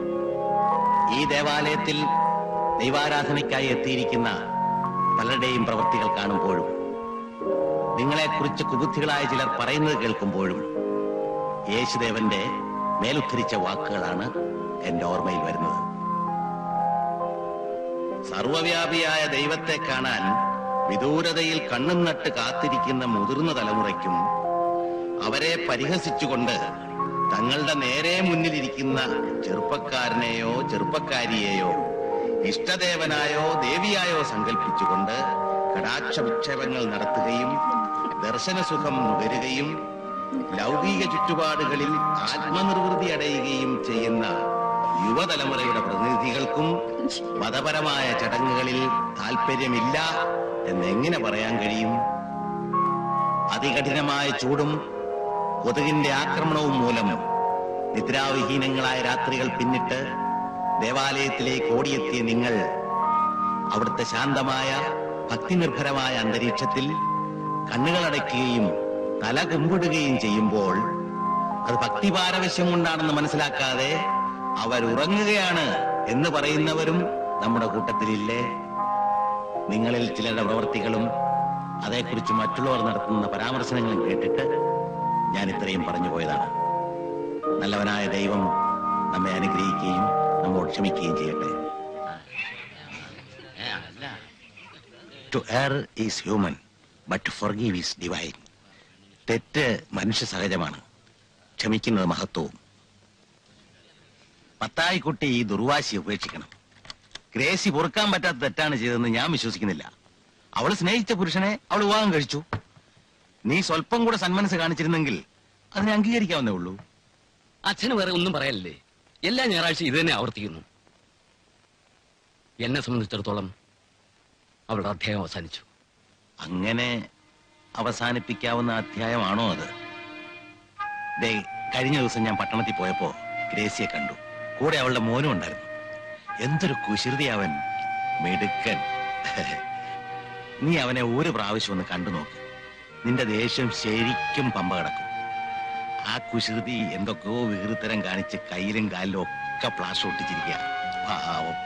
ഈ ദേവാലയത്തിൽ ദൈവാരാധനയ്ക്കായി എത്തിയിരിക്കുന്ന പലരുടെയും പ്രവൃത്തികൾ കാണുമ്പോഴും നിങ്ങളെക്കുറിച്ച് കുബുദ്ധികളായ ചിലർ പറയുന്നത് കേൾക്കുമ്പോഴും യേശുദേവന്റെ മേലുദ്ധരിച്ച വാക്കുകളാണ് എന്റെ ഓർമ്മയിൽ വരുന്നത്. സർവവ്യാപിയായ ദൈവത്തെ കാണാൻ വിദൂരതയിൽ കണ്ണും നട്ട് കാത്തിരിക്കുന്ന മുതിർന്ന തലമുറയ്ക്കും അവരെ പരിഹസിച്ചുകൊണ്ട് തങ്ങളുടെ നേരെ മുന്നിലിരിക്കുന്ന ചെറുപ്പക്കാരനെയോ ചെറുപ്പക്കാരിയെയോ ഇഷ്ടദേവനായോ ദേവിയായോ സങ്കല്പിച്ചുകൊണ്ട് കടാക്ഷ വിക്ഷേപങ്ങൾ നടത്തുകയും ദർശനസുഖം നുകരുകയും ലൗകിക ചുറ്റുപാടുകളിൽ ആത്മനിർവൃതി അടയുകയും ചെയ്യുന്ന യുവതലമുറയുടെ പ്രതിനിധികൾക്കും മതപരമായ ചടങ്ങുകളിൽ താല്പര്യമില്ല എന്നെങ്ങനെ പറയാൻ കഴിയും? അതികഠിനമായ ചൂടും കൊതുകിന്റെ ആക്രമണവും മൂലം നിദ്രാവിഹീനങ്ങളായ രാത്രികൾ പിന്നിട്ട് ദേവാലയത്തിലേക്ക് ഓടിയെത്തിയ നിങ്ങൾ അവിടുത്തെ ശാന്തമായ ഭക്തിനിർഭരമായ അന്തരീക്ഷത്തിൽ കണ്ണുകളടയ്ക്കുകയും തല കുമ്പിടുകയും ചെയ്യുമ്പോൾ അത് ഭക്തിപാരവശ്യം കൊണ്ടാണെന്ന് മനസ്സിലാക്കാതെ അവരുറങ്ങുകയാണ് എന്ന് പറയുന്നവരും നമ്മുടെ കൂട്ടത്തിലില്ലേ? നിങ്ങളിൽ ചിലരുടെ പ്രവൃത്തികളും അതേക്കുറിച്ച് മറ്റുള്ളവർ നടത്തുന്ന പരാമർശനങ്ങളും കേട്ടിട്ട് ഞാൻ ഇത്രയും പറഞ്ഞു പോയതാണ്. നല്ലവനായ ദൈവം നമ്മെ അനുഗ്രഹിക്കുകയും നമ്മോട് ക്ഷമിക്കുകയും ചെയ്യട്ടെ. To err is human, but to forgive is divine. തെറ്റ് മനുഷ്യ സഹജമാണ്, ക്ഷമിക്കുന്നത് മഹത്വവും. പത്തായിക്കുട്ടി ഈ ദുർവാശി ഉപേക്ഷിക്കണം. ഗ്രേസി പൊറുക്കാൻ പറ്റാത്ത തെറ്റാണ് ചെയ്തതെന്ന് ഞാൻ വിശ്വസിക്കുന്നില്ല. അവൾ സ്നേഹിച്ച പുരുഷനെ അവൾ വിവാഹം കഴിച്ചു. നീ സ്വല്പം കൂടെ സന്മനസ് കാണിച്ചിരുന്നെങ്കിൽ അതിനെ അംഗീകരിക്കാവുന്നേ ഉള്ളൂ. അച്ഛന് വേറെ ഒന്നും പറയാനില്ലേ? എല്ലാ ഞായറാഴ്ച ഇത് തന്നെ ആവർത്തിക്കുന്നു. എന്നെ സംബന്ധിച്ചിടത്തോളം അവളുടെ അധ്യായം അവസാനിച്ചു. അങ്ങനെ അവസാനിപ്പിക്കാവുന്ന അധ്യായമാണോ അത്? കഴിഞ്ഞ ദിവസം ഞാൻ പട്ടണത്തിൽ പോയപ്പോ ഗ്രേസിയെ കണ്ടു. കൂടെ അവളുടെ മോനും ഉണ്ടായിരുന്നു. എന്തൊരു കുശൃതി അവൻ, മിടുക്കൻ. നീ അവനെ ഒരു പ്രാവശ്യം ഒന്ന് കണ്ടു നോക്ക്. നിന്റെ ദേഷ്യം ശരിക്കും പമ്പ കിടക്കും. ആ കുശൃതി എന്തൊക്കെയോ വികൃതരം കാണിച്ച് കയ്യിലും കാലിലും ഒക്കെ പ്ലാഷ് ഒട്ടിച്ചിരിക്കുക. പാവം.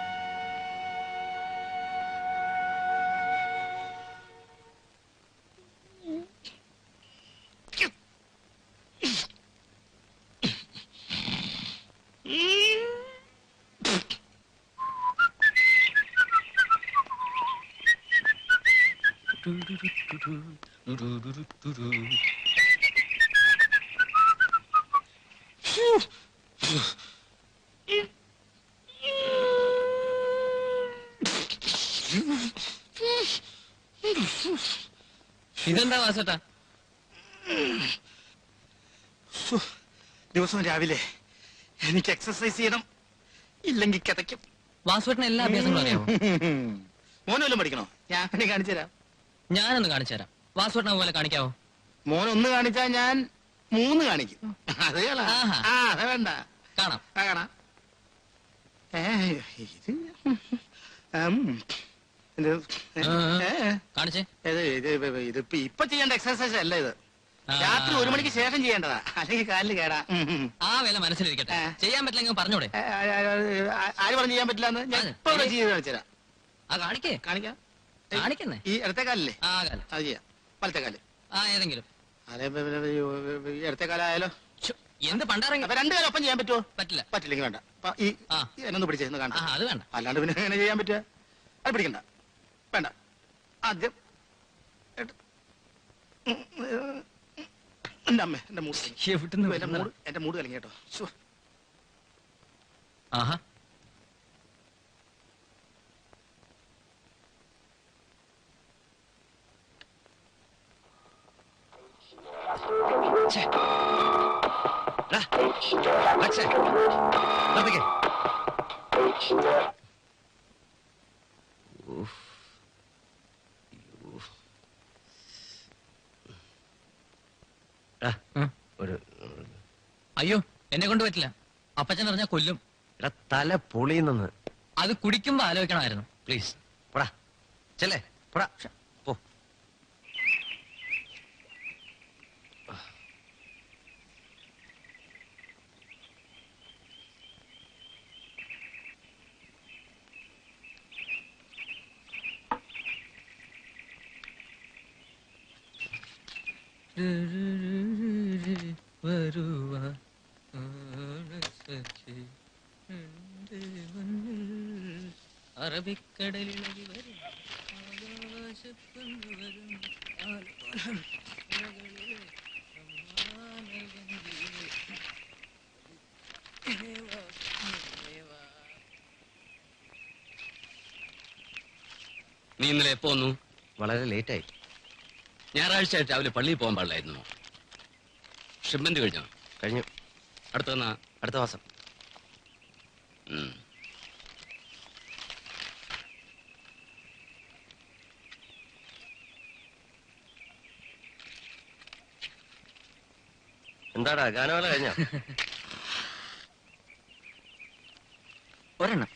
ഇതെന്താ വാസേട്ടാ? ദിവസവും രാവിലെ എനിക്ക് എക്സസൈസ് ചെയ്യണം, ഇല്ലെങ്കിൽ കിതയ്ക്കും. വാസുവേട്ടന് എല്ലാ അഭ്യാസങ്ങളും അറിയാമോ? മോനൊന്നും പഠിക്കണോ? ഞാൻ കാണിച്ചു തരാം. ഞാനൊന്ന് കാണിച്ചു തരാം. വാസുവേട്ടനെ പോലെ കാണിക്കാവോ? മോനൊന്ന് കാണിച്ചാൽ ഞാൻ 3 കാണിക്കും. അത് അത് വേണ്ട. കാണാം കാണാം. കാണിച്ചേ. ഇതിപ്പോ ഇപ്പൊ ചെയ്യേണ്ട എക്സസൈസ് അല്ല ഇത്. രാത്രി 1 മണിക്ക് ശേഷം ചെയ്യേണ്ടതാ, അല്ലെങ്കിൽ കാലിന് കേടാ. ആ വില മനസ്സിലിരിക്കട്ടെ. ചെയ്യാൻ പറ്റില്ലെങ്കിൽ പറഞ്ഞൂടെ? ആര് പറഞ്ഞു ചെയ്യാൻ പറ്റില്ല? ഞാൻ ഇപ്പൊ ചെയ്ത് കാണിച്ചുതരാം. ആ കാണിക്കേ. കാണിക്കാം. കാണിക്കുന്നേ ഈ ഇടത്തെ കാലല്ലേ? ആ കാലം. അത് ചെയ്യാം. വലത്തെ കാല്. ആ ഏതെങ്കിലും. അതെ, ഇടത്തെ കാലായാലോ? എന്ത് പണ്ടാറങ്ങി? അപ്പൊ 2 കാലം ഒപ്പം ചെയ്യാൻ പറ്റുമോ? പറ്റില്ല. പറ്റില്ലെങ്കിൽ വേണ്ട. ഈ എന്നൊന്ന് പിടിച്ചേന്ന് കാണാം. അത് വേണ്ട. അല്ലാണ്ട് പിന്നെ എങ്ങനെ ചെയ്യാൻ പറ്റുക? അത് പിടിക്കണ്ട, വേണ്ട. ആദ്യം എന്റെ അമ്മ, എന്റെ മൂട് കലങ്ങി കേട്ടോ. ആഹാ, അയ്യോ എന്നെ കൊണ്ട് പറ്റില്ല. അപ്പച്ചൻ പറഞ്ഞാ കൊല്ലും. തല പൊളിയുന്നെന്ന്. അത് കുടിക്കുമ്പോ ആലോചിക്കണമായിരുന്നു. പ്ലീസ് പോടാ, ചെല്ലേ പോടാ. പോ. അറബിക്കടലിൽ നീ ഇന്നലെ എപ്പോ വന്നു? വളരെ ലേറ്റായി. ഞായറാഴ്ച രാവിലെ പള്ളിയിൽ പോകാൻ പാടില്ലായിരുന്നു. ഷിപ്മെന്റ് കഴിഞ്ഞോ? കഴിഞ്ഞു. അടുത്ത മാസം. എന്താടാ ഗാനമേള കഴിഞ്ഞോ? ഒരെണ്ണം.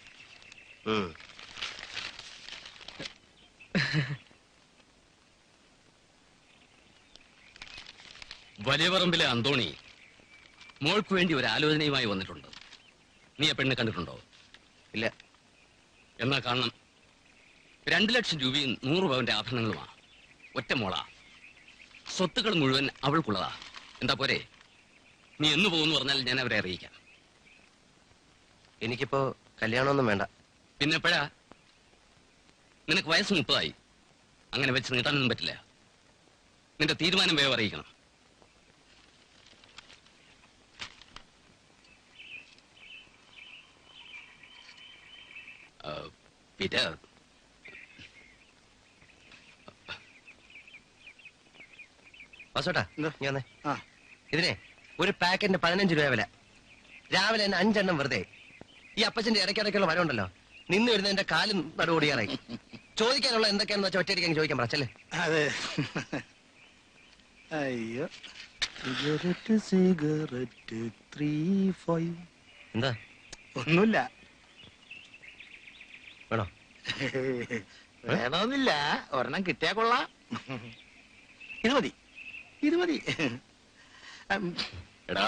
വലിയ പറമ്പിലെ അന്തോണി മോൾക്ക് വേണ്ടി ഒരു ആലോചനയുമായി വന്നിട്ടുണ്ട്. നീ ആ പെണ്ണ് കണ്ടിട്ടുണ്ടോ? ഇല്ല. എന്നാ കാണണം. 2 ലക്ഷം രൂപയും 100 പവന്റെ ആഭരണങ്ങളുമാ. ഒറ്റ മോളാ. സ്വത്തുക്കൾ മുഴുവൻ അവൾക്കുള്ളതാ. എന്താ പോരെ? നീ എന്ന് പോകുന്നു പറഞ്ഞാൽ ഞാൻ അവരെ അറിയിക്കാം. എനിക്കിപ്പോ കല്യാണമൊന്നും വേണ്ട. പിന്നെ എപ്പോഴാ? നിനക്ക് വയസ്സ് 30ആയി. അങ്ങനെ വെച്ച് നീട്ടാനൊന്നും പറ്റില്ല. നിന്റെ തീരുമാനം വേഗം അറിയിക്കണം. പീറ്റർ, വാസോട്ടാ എന്താ? നീ വന്നേ. ആ. ഇതിനെ ഒരു പാക്കറ്റിന് 15 രൂപ വില. രാവിലെ തന്നെ 5 എണ്ണം വെറുതെ. ഈ അപ്പച്ചന്റെ ഇടയ്ക്കിടയ്ക്കുള്ള മരം ഉണ്ടല്ലോ, നിന്ന് വരുന്ന എന്റെ കാലും നടുകൂടിയാറായി. ചോദിക്കാനുള്ള എന്തൊക്കെയാണെന്ന് വെച്ചാൽ ഒറ്റയടിക്കാൻ ചോദിക്കാൻ പറച്ചല്ലേ. അതെ. അയ്യോ, സിഗരറ്റ് സിഗരറ്റ് 3-5. എന്താ? ഒന്നുമില്ല. വേണോ? വേണമെന്നില്ല, ഒരെണ്ണം കിട്ടിയാ കൊള്ളാം. ഇത് മതി, ഇത് മതി. എടാ,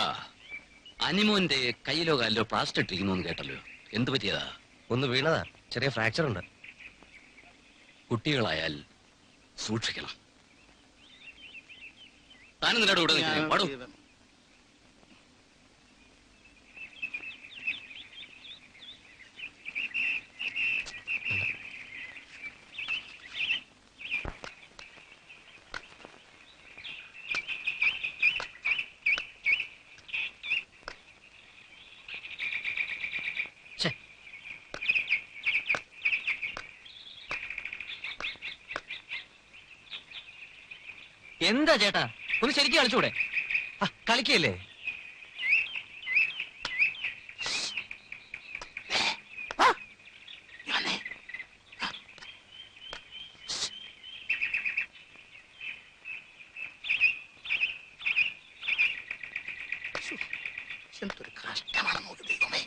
അനിമോന്റെ കയ്യിലോ കാലിലോ പ്ലാസ്റ്റർ ഇട്ടിരിക്കുന്നു കേട്ടല്ലോ. എന്ത് പറ്റിയതാ? ഒന്ന് വീണതാ, ചെറിയ ഫ്രാക്ചർ ഉണ്ട്. കുട്ടികളായാൽ സൂക്ഷിക്കണം. താനും നിന്നോട് കൂടെ നിൽക്കുന്നേ. പാടൂ. എന്താ ചേട്ടാ, ഒന്ന് ശരിക്കും കളിച്ചൂടെ? കളിക്കല്ലേ? എന്തൊരു കഷ്ടമാണ് നോക്ക് ദൈവമേ.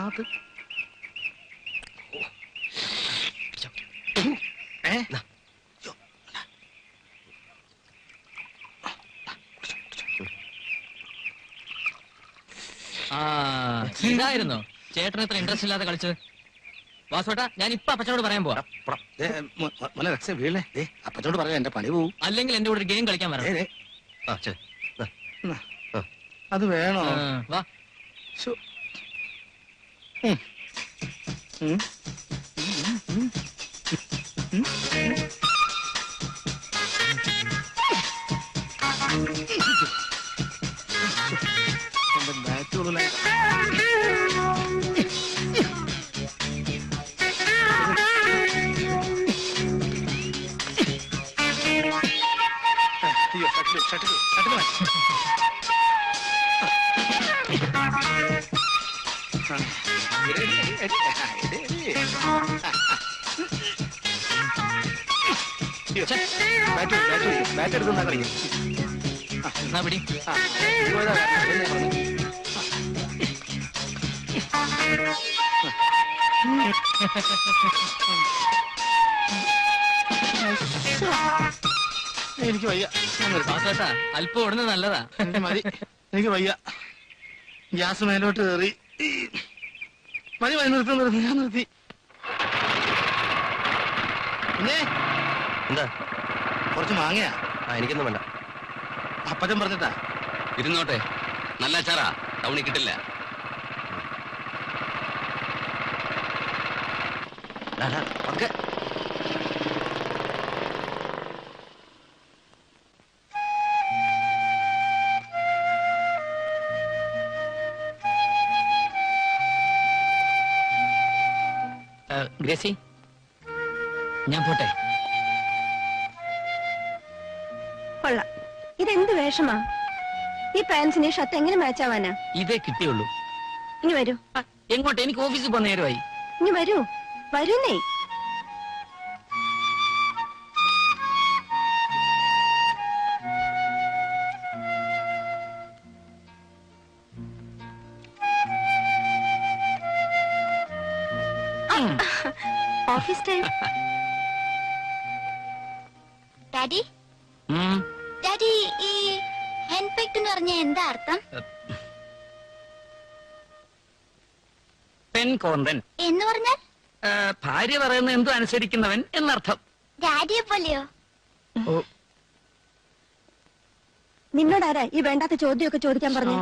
അത് ഇതായിരുന്നോ ചേട്ടൻ ഇത്ര ഇൻട്രസ്റ്റ് ഇല്ലാതെ കളിച്ചത്? വാസോട്ടാ, ഞാൻ ഇപ്പൊ അപ്പച്ചനോട് പറയാൻ പോവാ. വീഴേ, അപ്പച്ചോട് പറയാം, എന്റെ പണി പോവും. അല്ലെങ്കിൽ എന്റെ കൂടെ ഒരു ഗെയിം കളിക്കാൻ വരാം. അത് വേണോ? വാ. ശ്ശോ. എന്റെ ബാറ്റുള്ള ബാറ്റ് എടുത്തുണ്ടാ കളി. എന്നാ പിടി. എനിക്ക് വയ്യ. വാസോട്ടാ, അല്പം ഓടുന്നത് നല്ലതാ. എനിക്ക് മതി. എനിക്ക് വയ്യ. ഗ്യാസ് മേലോട്ട് കയറി. മതി മതി, നിർത്തി ഞാൻ നിർത്തി. പിന്നെ എന്താ? കുറച്ച് മാങ്ങയാ. എനിക്കൊന്നും വേണ്ട. അപ്പച്ചൻ പറഞ്ഞിട്ടാ. ഇരുന്നോട്ടെ, നല്ല അച്ചാറാ, ടൗണിൽ കിട്ടില്ല. ഓക്കെ. ഗ്രേസി, ഞാൻ പോട്ടെ. കൊള്ളാം. ഇതെന്ത് വേഷമാ? ഈ പാൻസിന് ഷർട്ട് എങ്ങനെ മാച്ച് ആവാനാ? ഇതേ കിട്ടിയുള്ളൂ. ഇനി വരൂ. എങ്ങോട്ട്? എനിക്ക് ഓഫീസിൽ പോകുന്ന നേരമായി. ഇനി വരൂ. വരുന്നേ. Office time. ഡാഡി ഡാഡി, ഈ ഹാൻഡ് പെക്ട് എന്ന് പറഞ്ഞ എന്താ അർത്ഥം? പെൻ കോണ്ടൻ എന്ന് പറഞ്ഞാൽ ഭാര്യ പറയുന്ന എന്തോ അനുസരിക്കുന്നവൻ എന്നർത്ഥം. ഡാഡിയെ പോലെയോ? നിന്നോടാരാ ഈ വേണ്ടാത്ത ചോദ്യമൊക്കെ ചോദിക്കാൻ പറഞ്ഞു?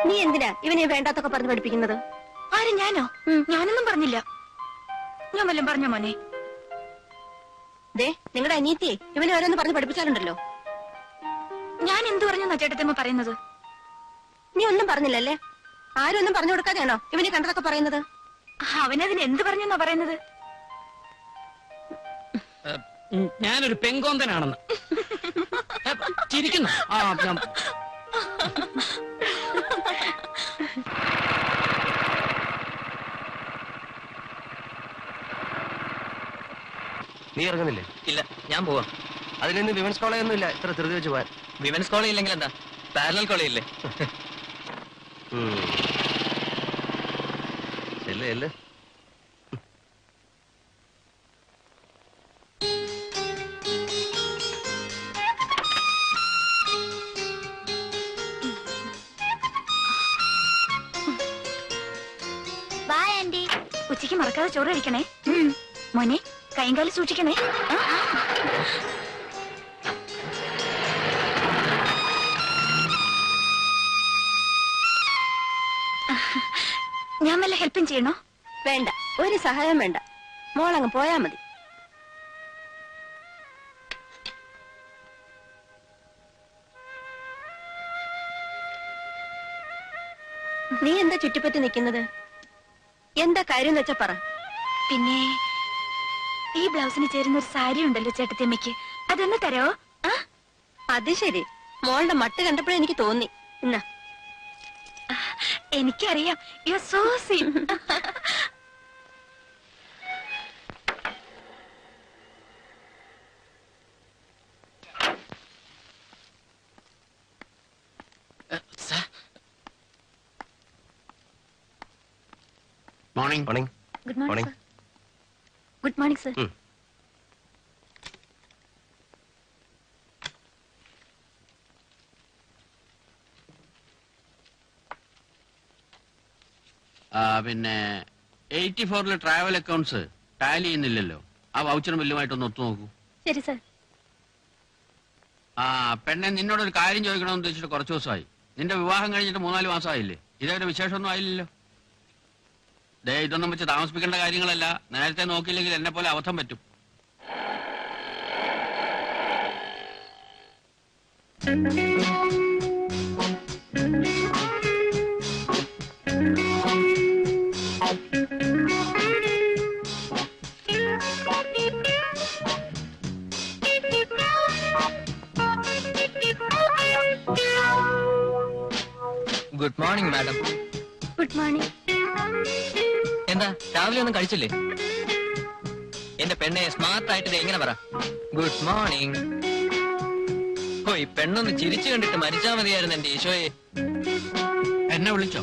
നീ എന്തിനാ ഇവനെ വേണ്ടാത്തൊക്കെ പറഞ്ഞ് പഠിപ്പിക്കുന്നത്? ആര്? ഞാനോ? ഞാനൊന്നും പറഞ്ഞില്ല. ഞാൻ വല്ലതും പറഞ്ഞോ മോനെ? ദേ, നിങ്ങളുടെ അനിയത്തിയെ ഇവനെ ഓരോന്ന് പറഞ്ഞ് പഠിപ്പിച്ചാലുണ്ടല്ലോ. ഞാൻ എന്ത് പറഞ്ഞെന്നാ ചേട്ടത്തമ്മ പറയുന്നത്? നീ ഒന്നും പറഞ്ഞില്ലല്ലേ? ആരും ഒന്നും പറഞ്ഞു കൊടുക്കാതെയാണോ ഇവനെ കണ്ടതൊക്കെ പറയുന്നത്? അവനതിന് എന്ത് പറഞ്ഞെന്നാ പറയുന്നത്? ഞാനൊരു പെങ്കോന്തനാണെന്ന്. ചിരിക്കുന്നു. നീ ഇറങ്ങുന്നില്ലേ? ഇല്ല, ഞാൻ പോവാം. അതിനൊന്നും വിമൻസ് കോളേജ് ഒന്നും ഇല്ല ഇത്ര ധൃതി വെച്ച് പോവാൻ. വിമൻസ് കോളേജ് ഇല്ലെങ്കിൽ എന്താ, പാരലൽ കോളേജ് ഇല്ലേ? ചെല്ലേ അല്ലേ. Bye aunty. ഉച്ചയ്ക്ക് മറക്കാതെ ചോറ് കഴിക്കണേ മോനെ. കൈയും കാലും സൂക്ഷിക്കണേ. ഞാൻ വല്ല ഹെൽപ്പും ചെയ്യണോ? വേണ്ട, ഒരു സഹായം വേണ്ട. മോളങ്ങ് പോയാ മതി. നീ എന്താ ചുറ്റിപ്പറ്റി നിൽക്കുന്നത്? എന്താ കാര്യം എന്ന് വെച്ചാ പറ. പിന്നെ ഈ ബ്ലൗസിന് ചേരുന്ന ഒരു സാരി ഉണ്ടല്ലോ ചേട്ടത്തിയമ്മയ്ക്ക്, അതൊന്ന് തരോ? അത് ശരി, മോളുടെ മട്ട് കണ്ടപ്പോഴേ എനിക്ക് തോന്നി. എന്നാ, എനിക്കറിയാം. You are so sweet. Morning. Morning. Good morning morning. Sir. Good morning sir. പിന്നെ 84 ട്രാവൽ അക്കൗണ്ട്സ് ടാലി ചെയ്യുന്നില്ലല്ലോ. ആ വൗച്ചറും ബില്ലുമായിട്ടൊന്ന് ഒത്തു നോക്കൂ. ശരി സർ. ആ പെണ്ണെ, നിന്നോടൊരു കാര്യം ചോദിക്കണമെന്ന് ഉദ്ദേശിച്ചിട്ട് കുറച്ച് ദിവസമായി. നിന്റെ വിവാഹം കഴിഞ്ഞിട്ട് 3-4 മാസമായില്ലേ? ഇതേവരെ വിശേഷമൊന്നും ആയില്ലല്ലോ. ദേ, ഇതൊന്നും വെച്ച് താമസിപ്പിക്കേണ്ട കാര്യങ്ങളല്ല. നേരത്തെ നോക്കിയില്ലെങ്കിൽ എന്നെ പോലെ അബദ്ധം പറ്റും. Good morning madam. Good morning. എന്താ രാവിലെ ഒന്നും കഴിച്ചില്ലേ? എന്റെ പെണ്ണെ സ്മാർട്ട് ആയിട്ട് എങ്ങനെ പറ ഗുഡ് മോർണിംഗ്. ഓ, ഈ പെണ്ണൊന്ന് ചിരിച്ചു കണ്ടിട്ട് മരിച്ചാ മതിയായിരുന്നു എന്റെ ഈശോയെ. എന്നെ വിളിച്ചോ?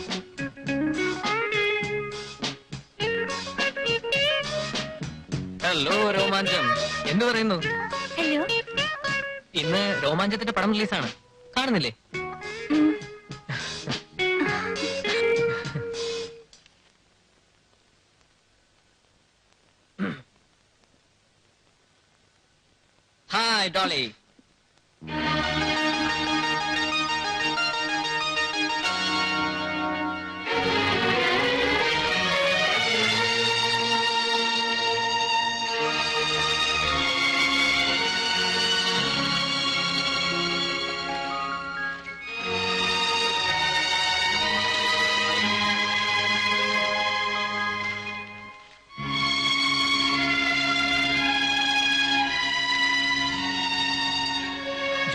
ഹലോ രോമാഞ്ചം എന്ന് പറയുന്നു. ഹലോ. ഇന്ന് രോമാഞ്ചത്തിന്റെ പടം റിലീസാണ്, കാണുന്നില്ലേ? ഹായ് ഡോളി.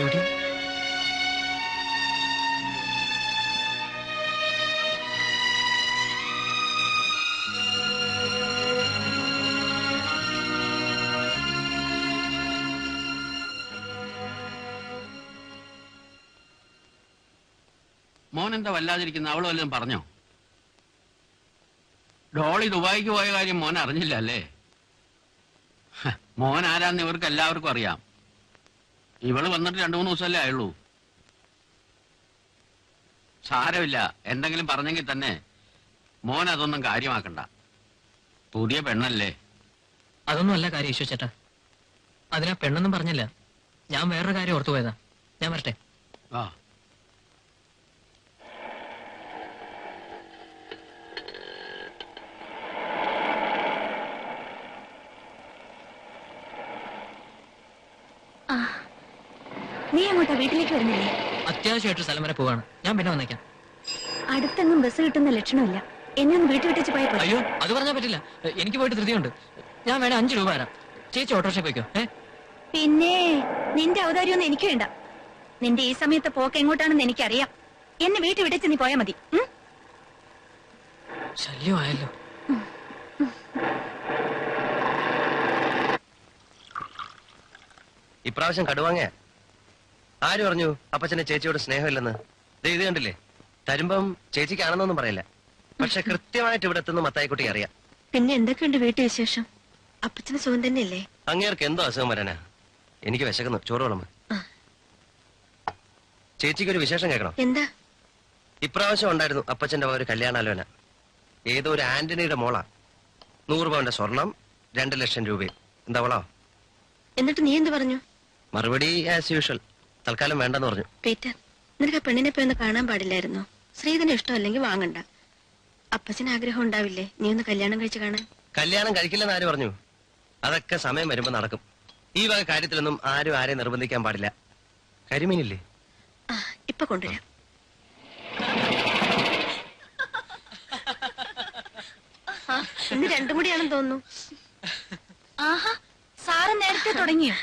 ജൂഡി, മോൻ എന്താ വല്ലാതിരിക്കുന്ന? അവള് വല്ലതും പറഞ്ഞോ? ഡോളി ദുബായിക്ക് പോയ കാര്യം മോൻ അറിഞ്ഞില്ല അല്ലേ? മോൻ ആരാന്ന് ഇവർക്ക് എല്ലാവർക്കും അറിയാം. ഇവള് വന്നിട്ട് 2-3 ദിവസമല്ലേ ആയുള്ളൂ. സാരമില്ല, എന്തെങ്കിലും പറഞ്ഞെങ്കിൽ തന്നെ മോൻ അതൊന്നും കാര്യമാക്കണ്ട. പുതിയ പെണ്ണല്ലേ. അതൊന്നും അല്ല കാര്യം ഈശോ ചേട്ടാ. അതിനാ പെണ്ണൊന്നും പറഞ്ഞില്ല. ഞാൻ വേറൊരു കാര്യം ഓർത്തു പോയതാ. ഞാൻ വരട്ടെ. ആ നീ അങ്ങോട്ടാ, വീട്ടിലേക്ക് വരുന്നില്ലേ? അത്യാവശ്യമായിട്ട് സ്ഥലം വരെ പോവാണ്. ഞാൻ പിന്നെ വന്നേക്കാം. അടുത്തെങ്ങും ബസ് കിട്ടുന്ന ലക്ഷണമില്ല. എന്നെ ഒന്ന് വീട്ടിൽ വിട്ടിച്ച് പോയപ്പോ. അയ്യോ, അത് പറഞ്ഞാൽ പറ്റില്ല. എനിക്ക് പോയിട്ട് ധൃതിയുണ്ട്. ഞാൻ വേണേ 5 രൂപ തരാം. ചേച്ചി ഓട്ടോറിക്ഷ പോയിക്കോ. പിന്നെ നിന്റെ ഔദാര്യമൊന്നും എനിക്ക് വേണ്ട. നിന്റെ ഈ സമയത്ത് പോക്ക് എങ്ങോട്ടാണെന്ന് എനിക്കറിയാം. എന്നെ വീട്ടിൽ വിട്ടിച്ച് നീ പോയാ മതി. ശല്യമായല്ലോ. ഇപ്രാവശ്യം കടുവാങ്ങ. ആര് പറഞ്ഞു അപ്പച്ചനെ ചേച്ചിയോട് സ്നേഹമില്ലെന്ന്? ഇത് കണ്ടില്ലേ, തരുമ്പം ചേച്ചിക്കാണെന്നൊന്നും പറയില്ല. പക്ഷെ കൃത്യമായിട്ട് ഇവിടെ എത്തുന്ന മത്തായിക്കുട്ടി അറിയാം. പിന്നെ എന്തൊക്കെയുണ്ട് വീട്ടു വിശേഷം? അപ്പച്ചന് സുഖം തന്നെയല്ലേ? അങ്ങേർക്ക് എന്തോ അസുഖം വരാനാ? എനിക്ക് വിശക്കുന്നു, ചോറ് വിളമ്പ്. ചേച്ചിക്ക് ഒരു വിശേഷം കേൾക്കണം. എന്താ? ഇപ്രാവശ്യം ഉണ്ടായിരുന്നു അപ്പച്ചന്റെ ഒരു കല്യാണാലോചന. ഏതോ ഒരു ആന്റണിയുടെ മോളാ. 100 പവന്റെ സ്വർണം, 2 ലക്ഷം രൂപയും. എന്താ വളോ? എന്നിട്ട് നീ എന്ത് പറഞ്ഞു? മറുപടി ആസ് യൂഷ്വൽ, തൽക്കാലം വേണ്ടെന്ന് പറഞ്ഞു. പീറ്റർ, നിനക്ക് ആ പെണ്ണിനെ പോയി ഒന്ന് കാണാൻ പാടില്ലായിരുന്നോ? ശ്രീധന് ഇഷ്ടമല്ലെങ്കിൽ വാങ്ങണ്ട. അപ്പച്ചന് ആഗ്രഹം ഉണ്ടാവില്ലേ നീ ഒന്ന് കല്യാണം കഴിച്ച് കാണാൻ? കല്യാണം കഴിക്കില്ലെന്ന് ആര് പറഞ്ഞു? അതൊക്കെ സമയം വരുമ്പോ നടക്കും. ഈ വക കാര്യത്തിലൊന്നും ആരും ആരെയും നിർബന്ധിക്കാൻ പാടില്ല. കരിമീനില്ലേ? ഇപ്പൊ കൊണ്ടുവരാം. ഇന്ന് 2 കൂടിയാണെന്ന് തോന്നുന്നു. ആഹാ, സാറ് നേരത്തെ തുടങ്ങിയോ?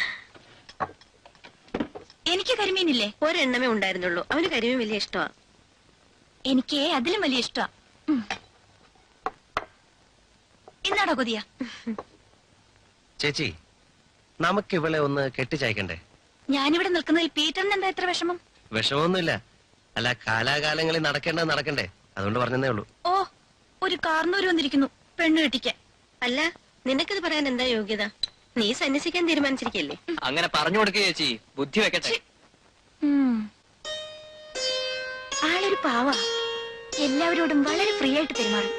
എനിക്ക് കരിമീനില്ലേ? ഒരെണ്ണമേ ഉണ്ടായിരുന്നുള്ളൂ. അവന് കരിമീൻ വലിയ ഇഷ്ടമാ. എനിക്ക് അതിലും വലിയ ഇഷ്ടമാ. ഇന്നാടോ കൊതിയ? ചേച്ചി, നമുക്ക് ഇവളെ ഒന്ന് കെട്ടിച്ചയക്കണ്ടേ? ഞാനിവിടെ നിൽക്കുന്നതിൽ പീറ്ററിന് എന്താ ഇത്ര വിഷമം? വിഷമമൊന്നുമില്ല. അല്ല, കാലാകാലങ്ങളിൽ നടക്കേണ്ടത് നടക്കണ്ടേ, അതുകൊണ്ട് പറഞ്ഞതേ ഉള്ളൂ. ഓ, ഒരു കാർന്നൂര് വന്നിരിക്കുന്നു പെണ്ണു കെട്ടിക്കാൻ. അല്ല, നിനക്കത് പറയാൻ എന്താ യോഗ്യത? നീ സന്യസിക്കാൻ തീരുമാനിച്ചിരിക്കല്ലേ? അങ്ങനെ പറഞ്ഞു കൊടുക്കുക ചേച്ചി, ബുദ്ധി വെക്കട്ടെ. ആളൊരു പാവാ. എല്ലാവരോടും വളരെ ഫ്രീ ആയിട്ട് പെരുമാറും.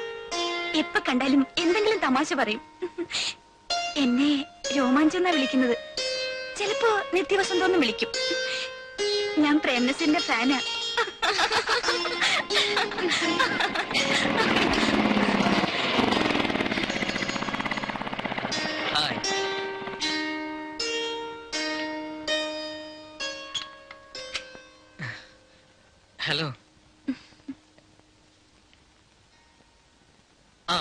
എപ്പോ കണ്ടാലും എന്തെങ്കിലും തമാശ പറയും. എന്നെ രോമാഞ്ചെന്നാ വിളിക്കുന്നത്. ചിലപ്പോ നിത്യവസന്തോന്നും വിളിക്കും. ഞാൻ പ്രേംനസീറിന്റെ ഫാനാ. ഹായ്. ഹലോ. ആ,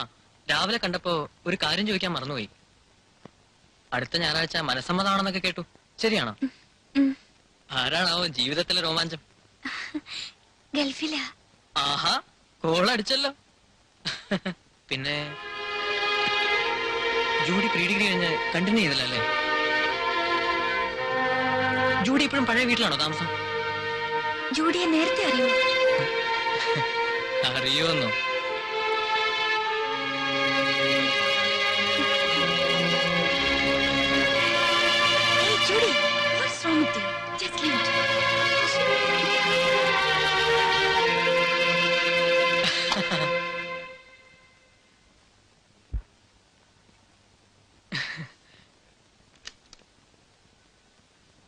രാവിലെ കണ്ടപ്പോ ഒരു കാര്യം ചോദിക്കാൻ മറന്നുപോയി. അടുത്ത ഞായറാഴ്ച മനസ്സമ്മതമാണെന്നൊക്കെ കേട്ടു. ശരിയാണോ? ആരാണാവോ ജീവിതത്തിലെ രോമാഞ്ചം? ഗൾഫിലാ. ആഹാ, കോളടിച്ചല്ലോ. പിന്നെ ജൂഡി പ്രീ ഡിഗ്രി കഴിഞ്ഞ് കണ്ടിന്യൂ ചെയ്തില്ലല്ലേ? ജൂഡി ഇപ്പോഴും പഴയ വീട്ടിലാണോ താമസം? ജൂഡിയെ നേരത്തെ അറിയോ? അറിയോന്നോ?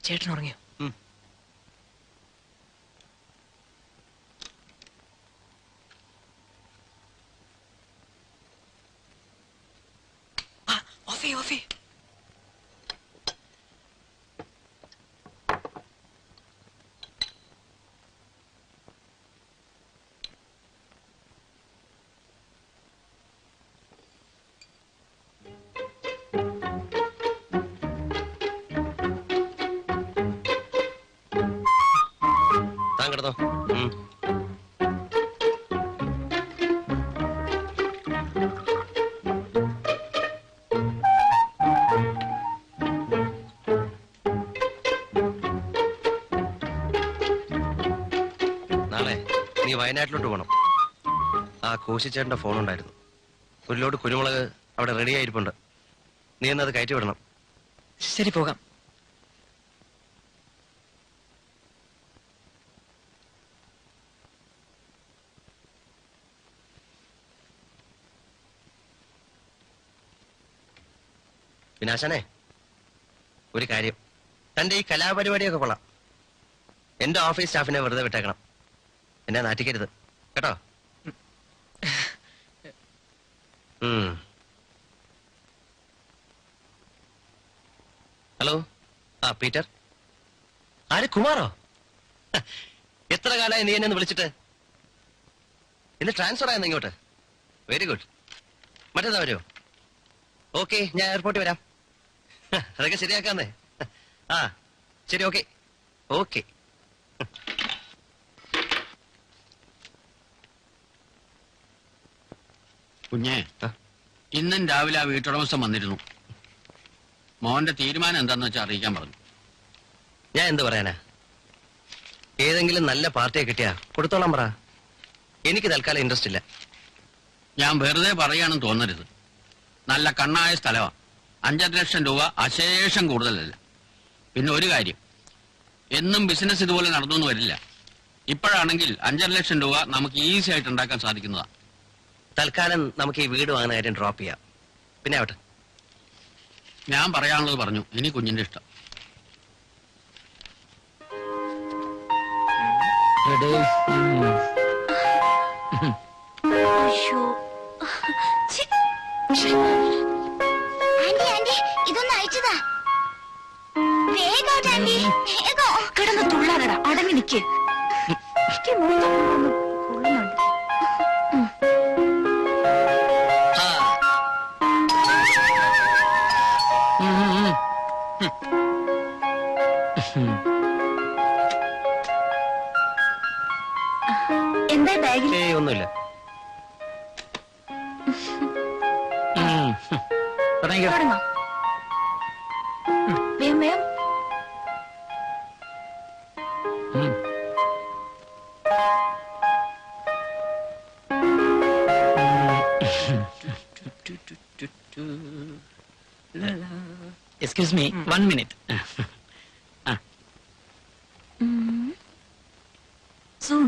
ചേട്ടൻ ഉറങ്ങിയോ? ഓഫി ഓഫി. താൻ കിടന്നോ. നാളെ നീ വയനാട്ടിലോട്ട് പോകണം. ആ കോശിച്ചേട്ടന്റെ ഫോൺ ഉണ്ടായിരുന്നു. ഒരു ലോഡ് കുരുമുളക് അവിടെ റെഡി ആയിരിപ്പുണ്ട്. നീ എന്നത് കയറ്റി വിടണം. ശരി, പോകാം. വിനാശാനെ, ഒരു കാര്യം, തന്റെ ഈ കലാപരിപാടിയൊക്കെ കൊള്ളാം. എന്റെ ഓഫീസ് സ്റ്റാഫിനെ വെറുതെ വിട്ടേക്കണം. എന്നെ നാറ്റിക്കരുത് കേട്ടോ. ഹലോ, ആ പീറ്റർ. ആര്, കുമാറോ? എത്ര കാലമായി നീ എന്നെ ഒന്ന് വിളിച്ചിട്ട്? ഇന്ന് ട്രാൻസ്ഫർ ആയെന്ന് ഇങ്ങോട്ട്. Very good. മറ്റേതാ വരുമോ? ഓക്കെ, ഞാൻ എയർപോർട്ടിൽ വരാം. അതൊക്കെ ശരിയാക്കാന്നേ. ആ ശരി, ഓക്കെ ഓക്കെ. കുഞ്ഞേ, ഇന്നും രാവിലെ ആ വീട്ടുടമസ്ഥൻ വന്നിരുന്നു. മോന്റെ തീരുമാനം എന്താന്ന് വെച്ചാൽ അറിയിക്കാൻ പറഞ്ഞു. ഞാൻ എന്ത് പറയാനാ? ഏതെങ്കിലും നല്ല പാർട്ടിയെ കിട്ടിയാ കൊടുത്തോളാം പറ. എനിക്ക് തൽക്കാലം ഇൻട്രസ്റ്റ് ഇല്ല. ഞാൻ വെറുതെ പറയാണെന്ന് തോന്നരുത്. നല്ല കണ്ണായ സ്ഥലമാണ്. 5.5 ലക്ഷം രൂപ അശേഷം കൂടുതലല്ല. പിന്നെ ഒരു കാര്യം, എന്നും ബിസിനസ് ഇതുപോലെ നടന്നു വരില്ല. ഇപ്പോഴാണെങ്കിൽ 5.5 ലക്ഷം രൂപ നമുക്ക് ഈസി ആയിട്ട് ഉണ്ടാക്കാൻ സാധിക്കുന്നതാ. തൽക്കാലം നമുക്ക് ഈ വീട് വാങ്ങുന്ന കാര്യം ഡ്രോപ്പ് ചെയ്യാം. പിന്നെ ആവട്ടെ. ഞാൻ പറയാനുള്ളത് പറഞ്ഞു. ഇനി കുഞ്ഞിന്റെ ഇഷ്ടം. അയ്യോ. ആന്റി ആന്റി, ഇതൊന്ന് അയച്ചതാ. വേഗം ആന്റി, വേഗം. കിടന്ന് തുള്ളാനടാ, അടങ്ങി നിക്ക്. കൊള്ളുന്നുണ്ട്. എന്താ ബാഗിൽ? ഏയ് ഒന്നുമില്ല. തുടങ്ങാം. വേഗം വേഗം. Excuse me, 1 minute. സൂൺ.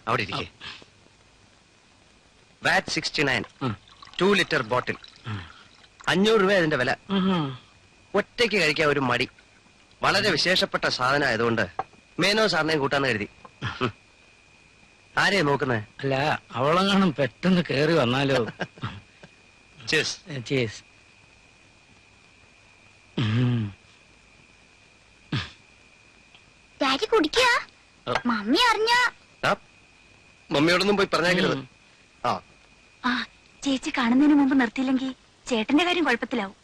അവിടെ ഇരിക്കേ. വാറ്റ് 69, 2 ലിറ്റർ ബോട്ടിൽ. 500 രൂപ അതിന്റെ വില. ഒറ്റയ്ക്ക് കഴിക്കാൻ ഒരു മടി. വളരെ വിശേഷപ്പെട്ട സാധനം ആയതുകൊണ്ട് മേനോ സാറിനെയും കൂട്ടാന്ന് കരുതി. ആരെയാ നോക്കുന്നേ? അല്ല, അവളെങ്ങാനും പെട്ടെന്ന് കേറി വന്നാലോ. Cheers. Cheers. ഡാഡി കുടിക്കുക. മമ്മി അറിഞ്ഞ. മമ്മിയോടൊന്നും പോയി പറഞ്ഞേക്കരുത്. ആ, ചേച്ചി കാണുന്നതിന് മുമ്പ് നിർത്തിയില്ലെങ്കിൽ ചേട്ടന്റെ കാര്യം കുഴപ്പത്തിലാവും.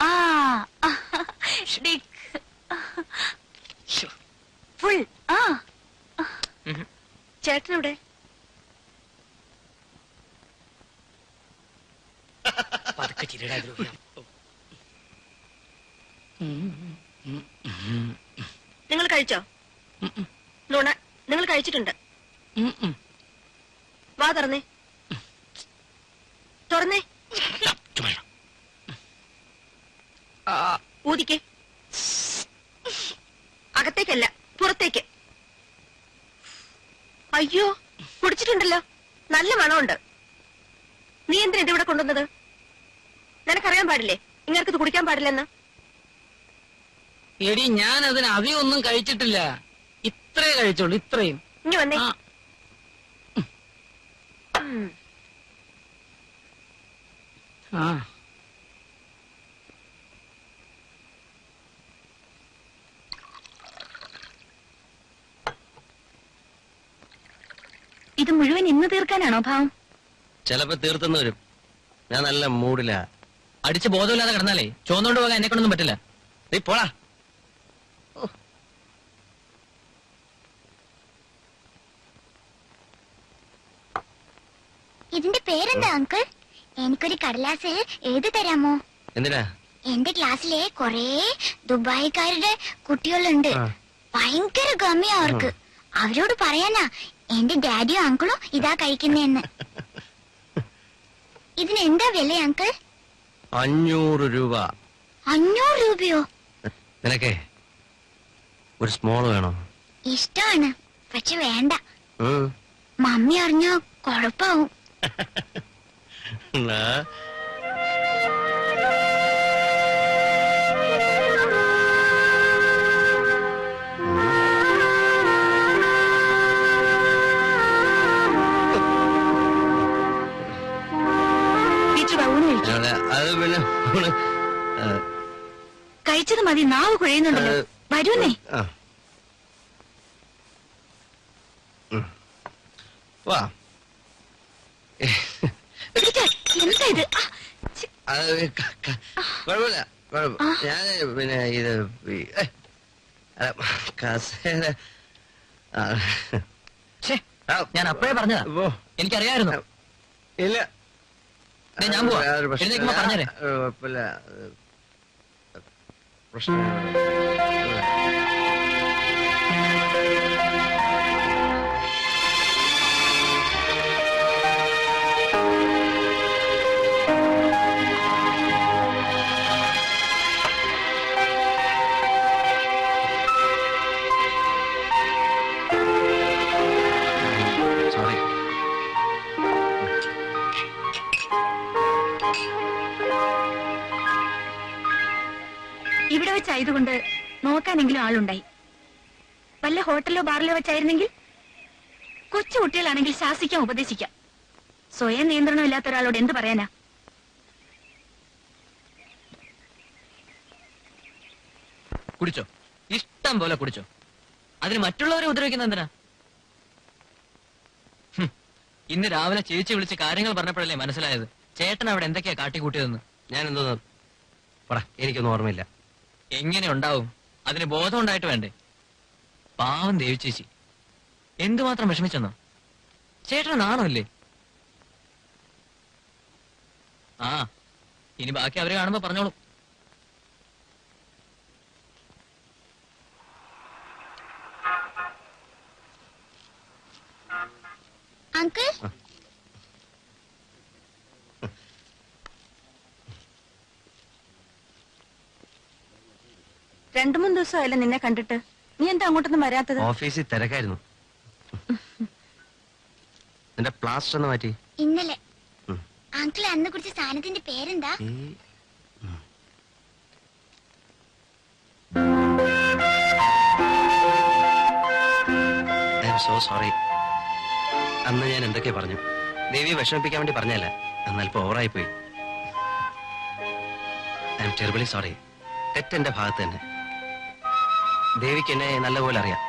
ആ ഫുൾ. ആ ചേട്ടനെവിടെ? പതുക്കെ ചിരിടാ ദ്രോഹിയാ. നിങ്ങൾ കഴിച്ചോ? നുണ, നിങ്ങൾ കഴിച്ചിട്ടുണ്ട്. വാ തുറന്നേ, തുറന്നേ. ഊതിക്കേ. അകത്തേക്കല്ല, പുറത്തേക്ക്. അയ്യോ, കുടിച്ചിട്ടുണ്ടല്ലോ, നല്ല മണമുണ്ട്. നീ എന്തിനാ ഇതിവിടെ കൊണ്ടുവന്നത്? നിനക്കറിയാൻ പാടില്ലേ ഇങ്ങനത് കുടിക്കാൻ പാടില്ലെന്ന്? എടി ഞാൻ അതിന് അധികം ഒന്നും കഴിച്ചിട്ടില്ല, ഇത്രേ കഴിച്ചോളൂ, ഇത്രയും. ഇനി വന്നേ. ആ. ആ ഇത് മുഴുവൻ ഇന്ന് തീർക്കാനാണോ ഭാവം? ചിലപ്പോ തീർത്തെന്ന് വരും. ഞാൻ നല്ല മൂഡിലാ. അടിച്ച് ബോധമില്ലാതെ കിടന്നാലേ ചോന്നോണ്ട് പോകാൻ എന്നെ കൊണ്ടൊന്നും പറ്റില്ല. നീ പോടാ. ഇതിന്റെ പേരെന്താ അങ്കിൾ? എനിക്കൊരു കടലാസ് എഴുതി തരാമോ? എന്തിനാ? എന്റെ ക്ലാസ്സിലെ കൊറേ ദുബായിക്കാരുടെ കുട്ടികളുണ്ട്. ഭയങ്കര ഗമ്മിയാ അവർക്ക്. അവരോട് പറയാനാ എന്റെ ഡാഡിയോ അങ്കിളോ ഇതാ കഴിക്കുന്നേന്ന്. ഇതിന് എന്താ വില അങ്കിൾ? 500 രൂപ. 500 രൂപയോ? നിനക്കേ ഒരു സ്മോൾ വേണോ? ഇഷ്ടാണ്, പക്ഷെ വേണ്ട. ഉം. മമ്മി അറിഞ്ഞോ കൊഴപ്പാവും. എന്നാ അത് പിന്നെ കഴിച്ചത് മതി, നാവ് കുഴയുന്നുണ്ടല്ലോ. വരൂന്നേ. വാ. എന്താ ഇത്? അത് കുഴപ്പമില്ല. ഞാൻ പിന്നെ ഇത് കസേര ഞാൻ അപ്പോഴേ പറഞ്ഞതാ, എനിക്കറിയായിരുന്നു. ഇല്ല, ഞാൻ പോവാ. എഴുന്നേക്കുമ്പോ പറഞ്ഞേരെ. കുഴപ്പമില്ല. പ്രശ്നം ഇവിടെ വെച്ചായതുകൊണ്ട് നോക്കാനെങ്കിലും ആളുണ്ടായി. വല്ല ഹോട്ടലിലോ ബാറിലോ വെച്ചായിരുന്നെങ്കിൽ കൊച്ചു കുട്ടികളാണെങ്കിൽ ശാസിക്കാൻ ഉപദേശിക്കാം. സ്വയം നിയന്ത്രണം ഇല്ലാത്ത ഒരാളോട് എന്ത് പറയാനാ? കുടിച്ചോ, ഇഷ്ടം പോലെ കുടിച്ചോ. അതിന് മറ്റുള്ളവരെ ഉപദ്രവിക്കുന്ന എന്തിനാ? ഇന്ന് രാവിലെ ചേച്ചി വിളിച്ച് കാര്യങ്ങൾ പറഞ്ഞപ്പോഴല്ലേ മനസ്സിലായത് ചേട്ടൻ അവിടെ എന്തൊക്കെയാ കാട്ടിക്കൂട്ടിയതെന്ന്. ഞാൻ എന്തോന്ന് പറ, എനിക്കൊന്നും ഓർമ്മയില്ല. എങ്ങനെ ഉണ്ടാവും? അതിന് ബോധം ഉണ്ടായിട്ട് വേണ്ടേ? പാവം ദേവി ചേച്ചി എന്തുമാത്രം വിഷമിച്ചെന്നോ. ചേട്ടന് നാണമില്ലേ? ആ, ഇനി ബാക്കി അവരെ കാണുമ്പോ പറഞ്ഞോളൂ. അങ്കിൾ, 2-3 ദിവസമായല്ലോ നിന്നെ കണ്ടിട്ട്. നീ എന്താ അങ്ങോട്ടൊന്നും വരാത്തത്? ഓഫീസിൽ തിരക്കായിരുന്നു. നിന്റെ പ്ലാസ്റ്റർ ഒന്ന് മാറ്റി. ഇന്നലെ അങ്കിൾ അന്ന് കുറിച്ച സാധനത്തിന്റെ പേരെന്താ? I am so sorry. അന്ന് ഞാൻ എന്തൊക്കെ പറഞ്ഞു. ദേവിയെ വിഷമിപ്പിക്കാൻ വേണ്ടി പറഞ്ഞല്ല, എന്നൽപ്പം ഓവറായി പോയി. I am terribly sorry. തെറ്റെന്റെ ഭാഗത്ത് തന്നെ. ദേവിക്ക് എന്നെ നല്ലപോലെ അറിയാം.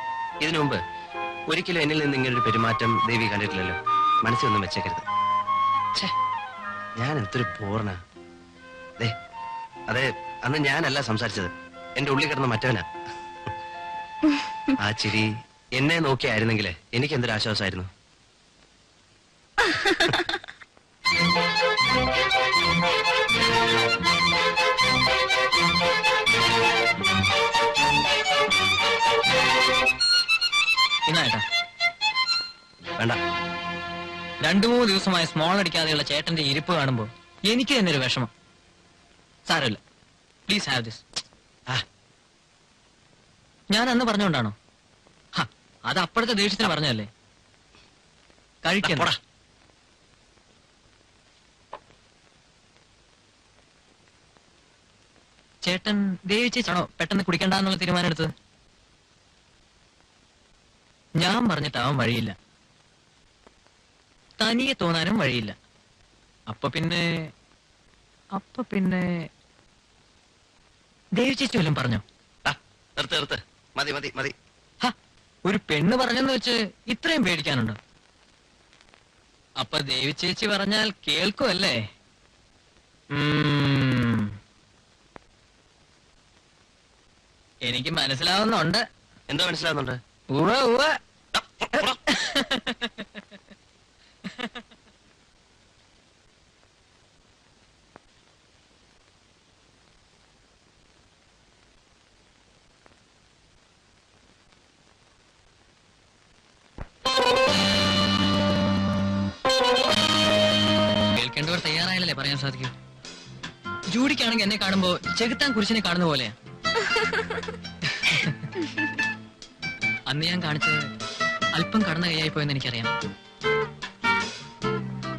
ഇതിനു മുമ്പ് ഒരിക്കലും എന്നിൽ നിന്ന് ഇങ്ങനൊരു പെരുമാറ്റം ദേവി കണ്ടിട്ടില്ലല്ലോ. മനസ്സിലൊന്നും വെച്ചേക്കരുത്. ഞാൻ എന്തൊരു പൂർണ്ണ. അതെ, അന്ന് ഞാനല്ല സംസാരിച്ചത്, എന്റെ ഉള്ളിൽ കിടന്ന മറ്റവനാ. ആ ചിരി എന്നെ നോക്കിയായിരുന്നെങ്കിൽ എനിക്ക് എന്തൊരു ആശ്വാസമായിരുന്നു. ഇന്നായിട്ടാ വേണ്ട. 2-3 ദിവസമായി സ്മോൾ അടിക്കാതെയുള്ള ചേട്ടന്റെ ഇരിപ്പ് കാണുമ്പോ എനിക്ക് തന്നെ ഒരു വിഷമം. സാരമില്ല, പ്ലീസ് ഹാവ് ദിസ്. ഞാൻ അന്ന് പറഞ്ഞോണ്ടാണോ? അത് അപ്പോഴത്തെ ദേഷ്യത്തിന് പറഞ്ഞല്ലേ. കഴിക്കണ്ട. ചേട്ടൻ ദേവി ചേച്ചാണോ പെട്ടെന്ന് കുടിക്കണ്ടെന്നുള്ള തീരുമാനം എടുത്തത്? ഞാൻ പറഞ്ഞിട്ടാവാൻ വഴിയില്ല, തനിയെ തോന്നാനും വഴിയില്ല. അപ്പൊ പിന്നെ ദേവി ചേച്ചി വല്ലതും പറഞ്ഞോ? നിർത്ത്, മതി മതി മതി. ഒരു പെണ്ണ് പറഞ്ഞെന്ന് വെച്ച് ഇത്രയും പേടിക്കാനുണ്ടോ? അപ്പൊ ദേവി ചേച്ചി പറഞ്ഞാൽ കേൾക്കുമല്ലേ? എനിക്ക് മനസ്സിലാവുന്നുണ്ട്. എന്താ മനസ്സിലാവുന്നുണ്ട്? ഉവ്വ് ഉവ്വ്. കേൾക്കേണ്ടവർ തയ്യാറായാലല്ലേ പറയാൻ സാധിക്കൂ. ജൂഡിക്കാണെങ്കിൽ എന്നെ കാണുമ്പോ ചെകുത്താൻ കുരിശിനെ കാണുന്ന പോലെയാ. അന്ന് ഞാൻ കാണിച്ചത് അല്പം കടന്ന കൈയായി പോയെന്ന് എനിക്കറിയാം.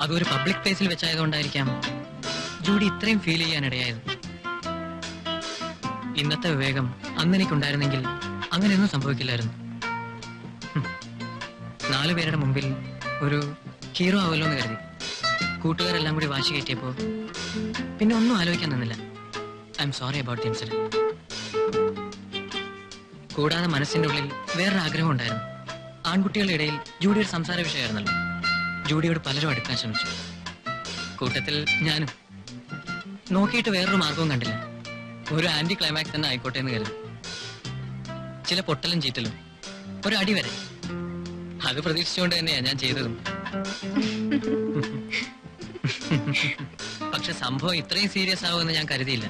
അതൊരു പബ്ലിക് പ്ലേസിൽ വെച്ചായതുകൊണ്ടായിരിക്കാം ജൂഡി ഇത്രയും ഫീൽ ചെയ്യാനിടയായത്. ഇന്നത്തെ വിവേകം അന്ന് എനിക്കുണ്ടായിരുന്നെങ്കിൽ അങ്ങനെയൊന്നും സംഭവിക്കില്ലായിരുന്നു. 4 പേരുടെ മുമ്പിൽ ഒരു ഹീറോ ആവല്ലോ എന്ന് കരുതി കൂട്ടുകാരെല്ലാം കൂടി വാശി കയറ്റിയപ്പോ പിന്നെ ഒന്നും ആലോചിക്കാൻ നിന്നില്ല. I am sorry about the incident. കൂടാതെ മനസ്സിന്റെ ഉള്ളിൽ വേറൊരു ആഗ്രഹം ഉണ്ടായിരുന്നു. ആൺകുട്ടികളുടെ ഇടയിൽ ജൂഡിയുടെ സംസാര വിഷയമായിരുന്നല്ലോ. ജൂഡിയോട് പലരും അടുക്കാൻ ശ്രമിച്ചു, കൂട്ടത്തിൽ ഞാനും. നോക്കിയിട്ട് വേറൊരു മാർഗവും കണ്ടില്ല. ഒരു ആന്റി ക്ലൈമാക്സ് തന്നെ ആയിക്കോട്ടെ എന്ന് കരുതി. ചില പൊട്ടലും ചീറ്റലും, ഒരു അടി വരെ. അത് പ്രതീക്ഷിച്ചുകൊണ്ട് തന്നെയാ ഞാൻ ചെയ്തതും. പക്ഷെ സംഭവം ഇത്രയും സീരിയസ് ആവുമെന്ന് ഞാൻ കരുതിയില്ല.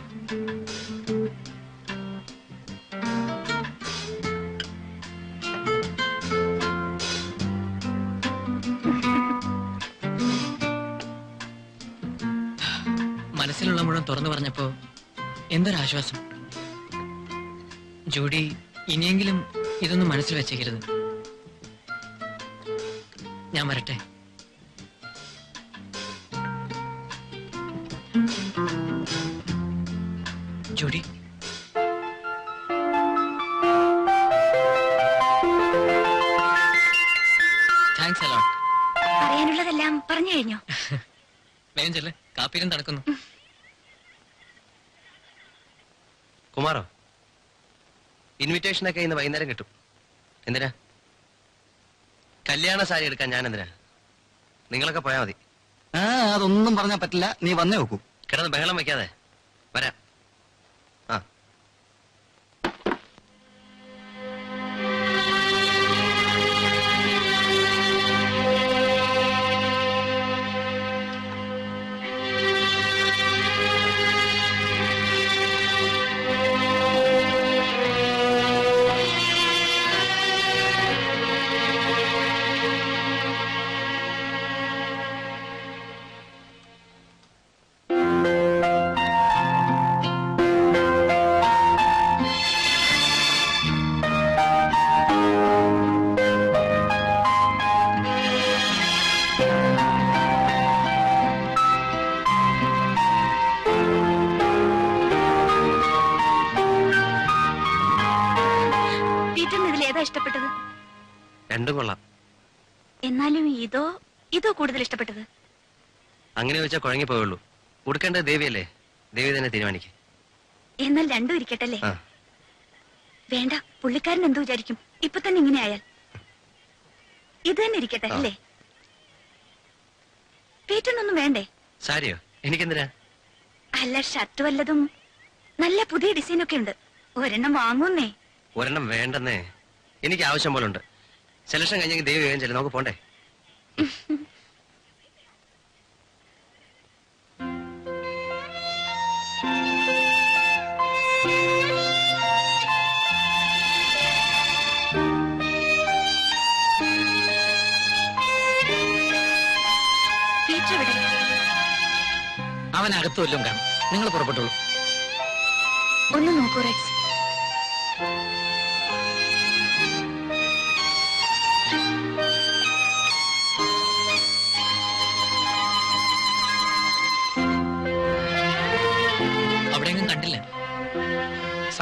മനസ്സിലുള്ള മുഴുവൻ തുറന്നു പറഞ്ഞപ്പോ എന്തൊരാശ്വാസം. ജൂഡി ഇനിയെങ്കിലും ഇതൊന്നും മനസ്സിൽ വെച്ചേക്കരുത്. ഞാൻ വരട്ടെ. Judy, thanks a lot. പറയാനുള്ളതെല്ലാം പറഞ്ഞു കഴിഞ്ഞോ? വേഗം ചെല്ല്, കാപ്പിയിലും തണുക്കുന്നു. കുമാറോ, ഇൻവിറ്റേഷനൊക്കെ ഇന്ന് വൈകുന്നേരം കിട്ടും. എന്തിനാ? കല്യാണ സാരി എടുക്കാൻ ഞാൻ എന്തിനാ? നിങ്ങളൊക്കെ പോയാ മതി. അതൊന്നും പറഞ്ഞാൽ പറ്റില്ല, നീ വന്നേ നോക്കൂ. കിടന്ന് ബഹളം വെക്കാതെ വരാം. ആ ഇഷ്ടപ്പെട്ടത്? രണ്ടും കൊള്ളാം. എന്നാലും ഇതോ കൂടുതൽ ഇഷ്ടപ്പെട്ടത്? അങ്ങനെ വെച്ചാൽ കുഴങ്ങി പോയുള്ളൂ. ഉടുക്കേണ്ടത് ദേവിയല്ലേ, ദേവി തന്നെ തീരുമാനിക്കും. എന്നാൽ രണ്ടും ഇരിക്കട്ടല്ലേ? വേണ്ട, പുള്ളിക്കാരൻ എന്തു വിചാരിക്കും ഇപ്പൊ തന്നെ ഇങ്ങനെ ആയാൽ? ഇത് തന്നെ ഇരിക്കട്ടെ അല്ലേ? പീറ്റൊന്നും വേണ്ടേ? സാരിയോ? എനിക്കെന്തിനാ? അല്ല, ഷർട്ട് വല്ലതും നല്ല പുതിയ ഡിസൈനൊക്കെ ഉണ്ട്. ഒരെണ്ണം വാങ്ങുന്നേ. ഒരെണ്ണം വേണ്ടെന്നേ, എനിക്ക് ആവശ്യം പോലെ ഉണ്ട്. സെലക്ഷൻ കഴിഞ്ഞെങ്കിൽ ദേവി വേഗം ചെല്ലും, നമുക്ക് പോണ്ടേ? അവനകത്ത് വല്ലതും കാണും. നിങ്ങൾ പുറപ്പെട്ടോളൂ. ഒന്ന് നോക്കൂ റെക്സ്.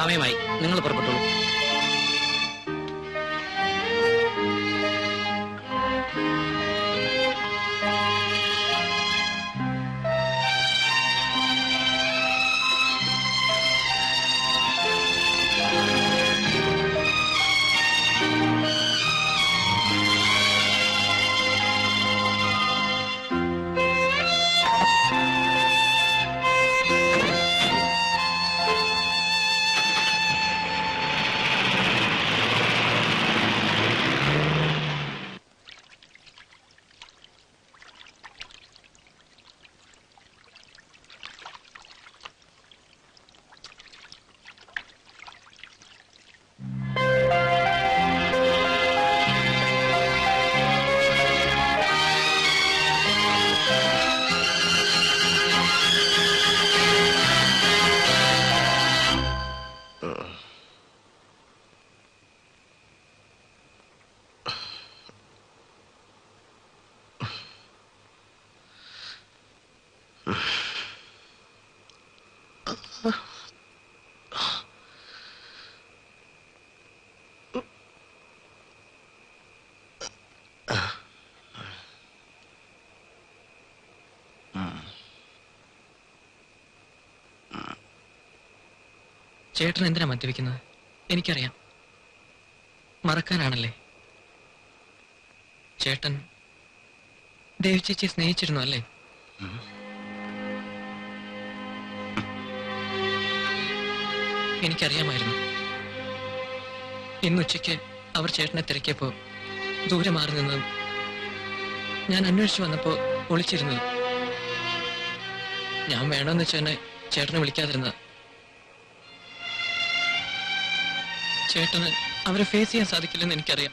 സമയമായി, നിങ്ങൾ പുറപ്പെട്ടോളൂ. ചേട്ടൻ എന്തിനാ മദ്യപിക്കുന്നത്? എനിക്കറിയാം, മറക്കാനാണല്ലേ. ചേട്ടൻ ദേവി ചേച്ചിയെ സ്നേഹിച്ചിരുന്നു അല്ലേ? എനിക്കറിയാമായിരുന്നു. ഇന്നുച്ചയ്ക്ക് അവർ ചേട്ടനെ തിരക്കിയപ്പോ ദൂരെ മാറി നിന്നതും ഞാൻ അന്വേഷിച്ചു വന്നപ്പോ ഒളിച്ചിരുന്നത്. ഞാൻ വേണമെന്ന് വെച്ച് തന്നെ ചേട്ടനെ വിളിക്കാതിരുന്നത്. ചേട്ടന് അവരെ ഫേസ് ചെയ്യാൻ സാധിക്കില്ലെന്ന് എനിക്കറിയാം.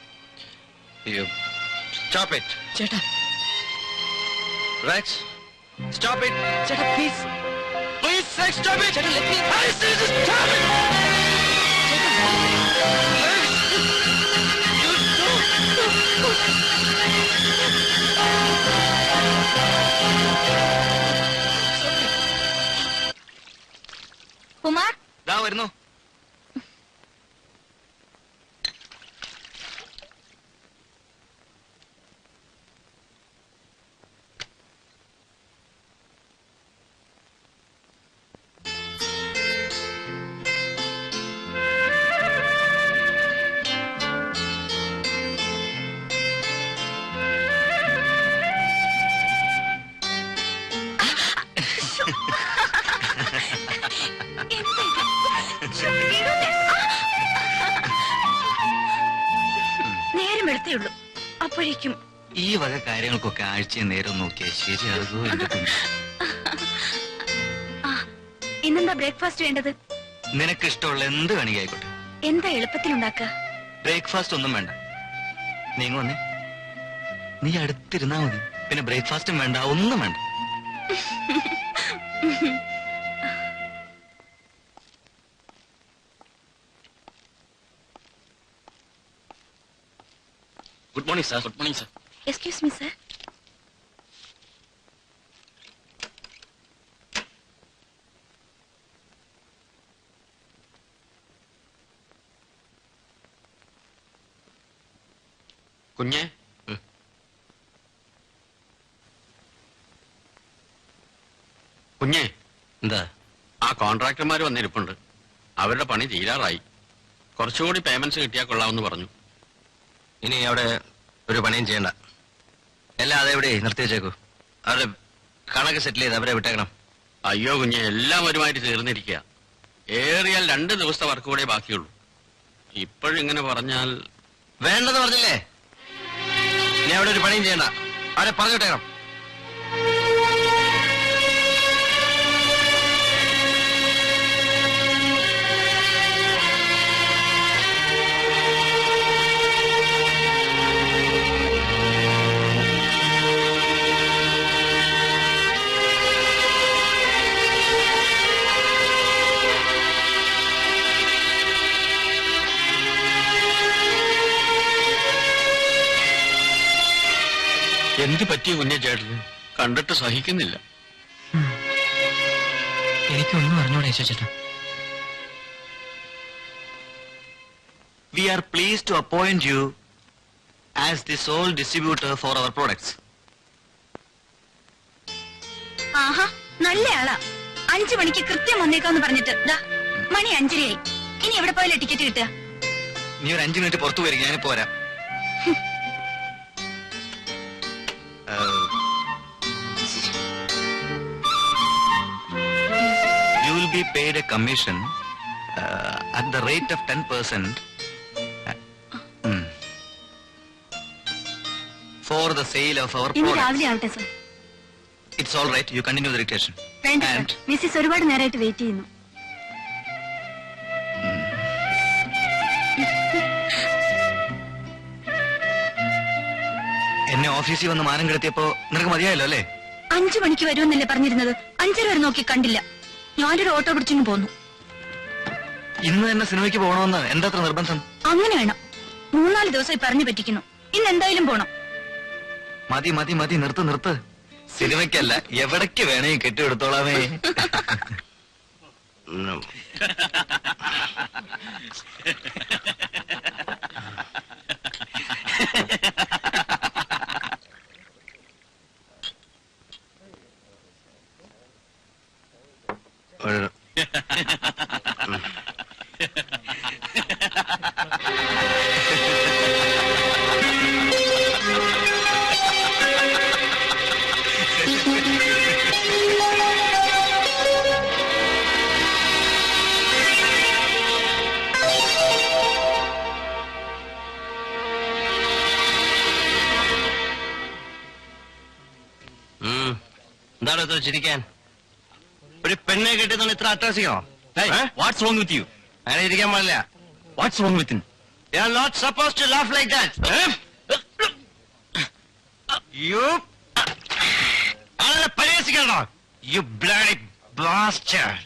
Stop it. ചേട്ടാ, Rex, stop it. ചേട്ടാ please. Please, Rex, stop it. ചേട്ടാ, let me. I say just stop it. Kumar, ദാ വരുന്നു. നേരം എടുത്തേ ഉള്ളൂ, അപ്പോഴേക്കും ഈ വക കാര്യങ്ങൾക്കൊക്കെ ആഴ്ചയെ നേരം നോക്കിയാൽ ശരിയാകുമോ എന്റെ കുഞ്ഞ്? ഇന്നെന്താ ബ്രേക്ക്ഫാസ്റ്റ് വേണ്ടത്? നിനക്ക് ഇഷ്ടമുള്ള എന്ത് വേണമെങ്കിൽ ആയിക്കോട്ടെ. എന്താ എളുപ്പത്തിലുണ്ടാക്കുക? ബ്രേക്ക്ഫാസ്റ്റ് ഒന്നും വേണ്ട. നീങ്ങ വന്നേ, നീ അടുത്തിരുന്നാ മതി. പിന്നെ ബ്രേക്ക്ഫാസ്റ്റും വേണ്ട, ഒന്നും വേണ്ട. Good morning sir. Good morning sir. Excuse me sir. കുഞ്ഞെ, കുഞ്ഞെ, എന്താ? ആ കോൺട്രാക്ടർമാർ വന്നിരിപ്പുണ്ട്. അവരുടെ പണി തീരാറായി. കുറച്ചുകൂടി പേയ്മെന്റ്സ് കിട്ടിയാൽ കൊള്ളാമെന്ന് പറഞ്ഞു. ഇനി അവിടെ ഒരു പണിയും ചെയ്യണ്ട. എല്ലാം അതെവിടെ നിർത്തി വെച്ചേക്കൂ. അവരുടെ കണക്ക് സെറ്റിൽ ചെയ്ത് അവരെ വിട്ടേക്കണം. അയ്യോ കുഞ്ഞെ, എല്ലാം ഒരുമായിട്ട് തീർന്നിരിക്കുക. ഏറിയാൽ 2 ദിവസത്തെ വർക്ക് കൂടെ ബാക്കിയുള്ളൂ. ഇപ്പോഴിങ്ങനെ പറഞ്ഞാൽ വേണ്ടെന്ന് പറഞ്ഞില്ലേ? ഇനി അവിടെ ഒരു പണിയും ചെയ്യണ്ട. അവരെ പറഞ്ഞു വിട്ടേക്കണം. എന്ത് പറ്റിയ കുഞ്ഞെ ചേട്ടന്? കണ്ടിട്ട് സഹിക്കുന്നില്ല. എനിക്കൊന്നും അറിഞ്ഞൂടെ ചേട്ടാ. we are pleased to appoint you as the sole distributor for our products. ആഹാ നല്ല ആളാ. 5 മണിക്ക് കൃത്യം വന്നേക്കാന്ന് പറഞ്ഞിട്ട് ദാ മണി 5:30 ഇനി എവിടെ പോയാലേ ടിക്കറ്റ് കിട്ടുക? നീ ഒരു 5 മിനിറ്റ് പുറത്തു പോയിരിക്കും, ഞാൻ പോരാ. You will be paid a commission at the rate of 10% for the sale of our ഇന്ന് products. രാവിലെ ആവട്ടെ sir. It's all right. You continue the dictation. വേണ്ട സർ, And മിസ്സിസ് ഒരുപാട് നേരമായിട്ട് വെയിറ്റ് ചെയ്യുന്നു. എന്നെ ഓഫീസിൽ വന്ന് മാനം കെടുത്തിയപ്പോ നിനക്ക് മതിയായല്ലോ അല്ലേ? 5 മണിക്ക് വരുമെന്നല്ലേ പറഞ്ഞിരുന്നത്? 5:30 വരെ നോക്കി കണ്ടില്ല. ഞാനൊരു ഓട്ടോ പിടിച്ചിങ്ങ് പോന്നു. ഇന്ന് തന്നെ സിനിമയ്ക്ക് പോകണമെന്ന് എന്താ അത്ര നിർബന്ധം? അങ്ങനെ വേണം. 3-4 ദിവസമായി പറഞ്ഞു പറ്റിക്കുന്നു. ഇന്ന് എന്തായാലും പോണം. മതി മതി മതി, നിർത്ത് നിർത്ത്. സിനിമയ്ക്കല്ല, എവിടേക്ക് വേണമെങ്കിൽ കെട്ടിയെടുത്തോളാമേ. എന്താണ് ഇത്ര ചിരിക്കാൻ? ഒരു പെണ്ണെ കെട്ടിയതുകൊണ്ട് ഇത്ര അട്രാസിക്കണോ? What's wrong with you? അങ്ങനെ ഇരിക്കാൻ പാടില്ല. What's wrong with You are not supposed to laugh like that. You ആളെ പരിഹസിക്കണോ? You bloody bastard.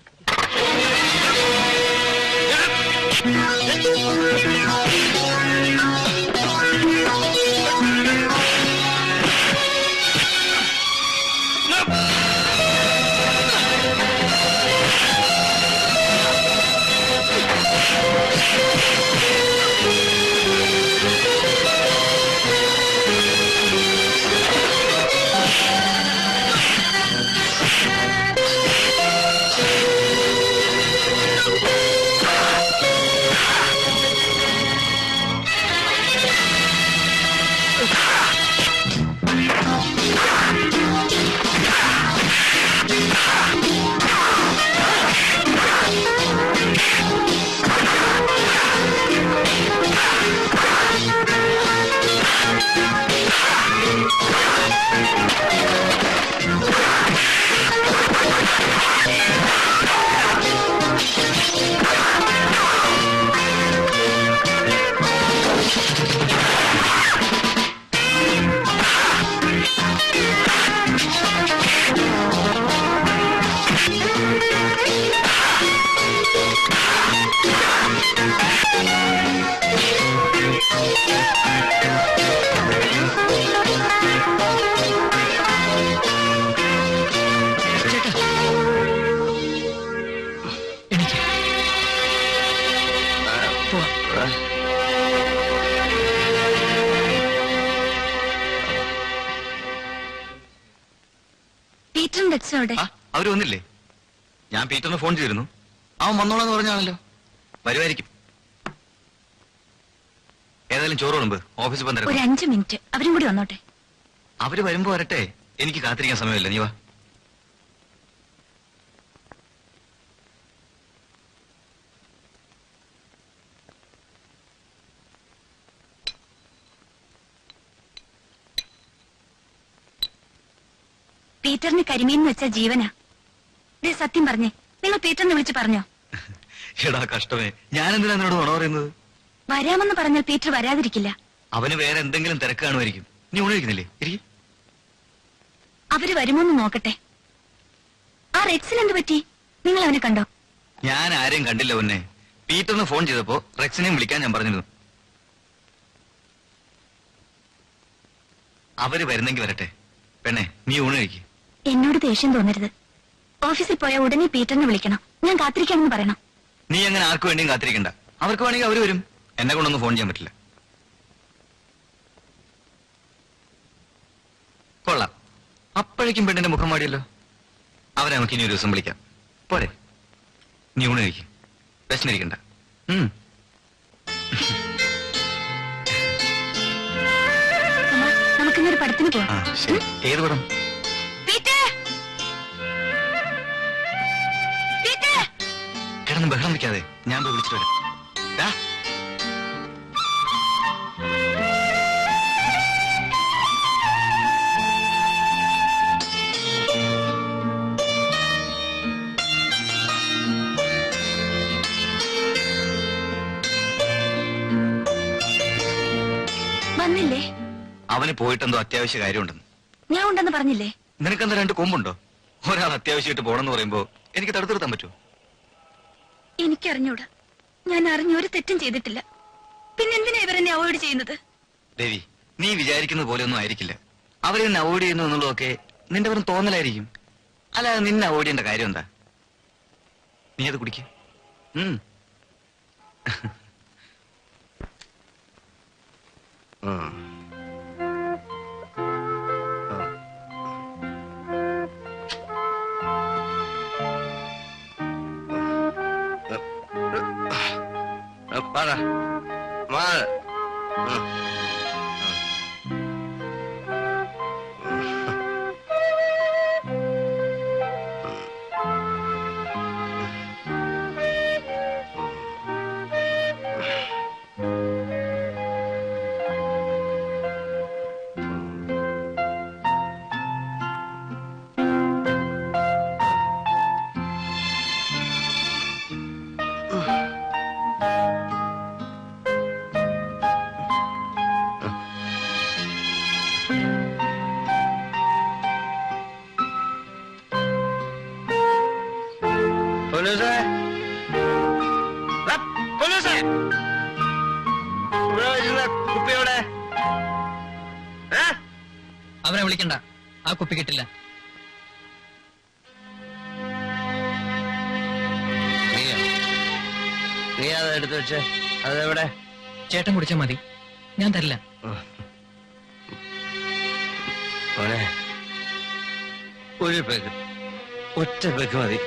അവര് വന്നില്ലേ? ഞാൻ പീറ്ററിന് ഫോൺ ചെയ്തിരുന്നു. അവൻ വന്നോളാന്ന് പറഞ്ഞാണല്ലോ. വരുമായിരിക്കും. ഏതായാലും ചോറ് വിളമ്പ്, ഓഫീസിൽ ഒരു 5 മിനിറ്റ് അവരും കൂടി വന്നോട്ടെ. അവര് വരുമ്പോ വരട്ടെ, എനിക്ക് കാത്തിരിക്കാൻ സമയമില്ല. നീ വാ. പീറ്ററിന് കരിമീൻ വെച്ച ജീവനാ. സത്യം പറഞ്ഞേ, നിങ്ങൾ പീറ്ററിനെ വിളിച്ച് പറഞ്ഞോ? എടാ കഷ്ടമേ, ഞാൻ എന്തിനാ എന്നോട് നുണ പറയുന്നത്? വരാമെന്ന് പറഞ്ഞാൽ പീറ്റർ വരാതിരിക്കില്ല. അവന് വേറെ എന്തെങ്കിലും തിരക്ക് കാണുമായിരിക്കും. നീ ഉണരിക്കുന്നില്ലേ? ഇരിക്കും. അവര് വരുമോന്ന് നോക്കട്ടെ. ആ റെക്സിന് എന്ത് പറ്റി? നിങ്ങൾ അവനെ കണ്ടോ? ഞാൻ ആരെയും കണ്ടില്ല പൊന്നെ. പീറ്ററിന് ഫോൺ ചെയ്തപ്പോ റെക്സിനെയും വിളിക്കാൻ ഞാൻ പറഞ്ഞിരുന്നു. അവര് വരുന്നെങ്കിൽ വരട്ടെ. പെണ്ണെ, നീ ഊണ് കഴിക്ക്. എന്നോട് ദേഷ്യം തോന്നരുത്. ഓഫീസിൽ പോയാൽ ഉടനെ പീറ്ററിനെ വിളിക്കണം. ഞാൻ കാത്തിരിക്കാമെന്ന് പറയണം. നീ അങ്ങനെ ആർക്കു വേണ്ടിയും കാത്തിരിക്കണ്ട. അവർക്ക് വേണമെങ്കിൽ അവര് വരും. എന്നെ കൊണ്ടൊന്നും ഫോൺ ചെയ്യാൻ പറ്റില്ല. കൊള്ളാം, അപ്പോഴേക്കും പെണ്ണിന്റെ മുഖം മാടിയല്ലോ. അവരെ നമുക്ക് ഇനി ഒരു ദിവസം വിളിക്കാം. പോരെ, നീ ഊണ് കഴിക്കും, വിശന്നിരിക്കണ്ട. നമുക്കിന്നൊരു പടത്തിന് പോവാം. ആ ശരി. ഏത് പടം? കിടന്ന് ബഹളം വെക്കാതെ, ഞാൻ പോയി വിളിച്ചിട്ട് വരാം. ദാ. വന്നില്ലേ? അവന് പോയിട്ടെന്തോ അത്യാവശ്യ കാര്യമുണ്ടെന്ന്. ഞാൻ ഉണ്ടെന്ന് പറഞ്ഞില്ലേ? നിനക്കെന്താ രണ്ട് കൊമ്പുണ്ടോ? ഒരാൾ അത്യാവശ്യമായിട്ട് പോണെന്ന് പറയുമ്പോ എനിക്ക് തടുത്തു നിർത്താൻ പറ്റുമോ? എനിക്കറിഞ്ഞൂടാ. ഞാൻ അറിഞ്ഞ ഒരു തെറ്റും ചെയ്തിട്ടില്ല. പിന്നെന്തിനാ ഇവരെന്നെ അവോയ്ഡ് ചെയ്യുന്നത്? ദേവി, നീ വിചാരിക്കുന്നത് പോലെ ഒന്നും ആയിരിക്കില്ല. അവരെ നിന്നെ അവോയ്ഡ് ചെയ്യുന്നു എന്നുള്ളതൊക്കെ നിന്റെ വെറും തോന്നലായിരിക്കും. അല്ലാതെ നിന്നെ അവോയ്ഡ് ചെയ്യേണ്ട കാര്യം എന്താ? നീ അത് കുടിക്ക. കുപ്പിയോടെ അവരെ വിളിക്കണ്ട, ആ കുപ്പി കിട്ടില്ല. നീ അത് എടുത്തു വെച്ചേ. അതെവിടെ? ചേട്ടൻ കുടിച്ചാൽ മതി, ഞാൻ തരില്ല. മോനെ, ഒരു പെഗ്, ഒറ്റ പെഗ് മതി,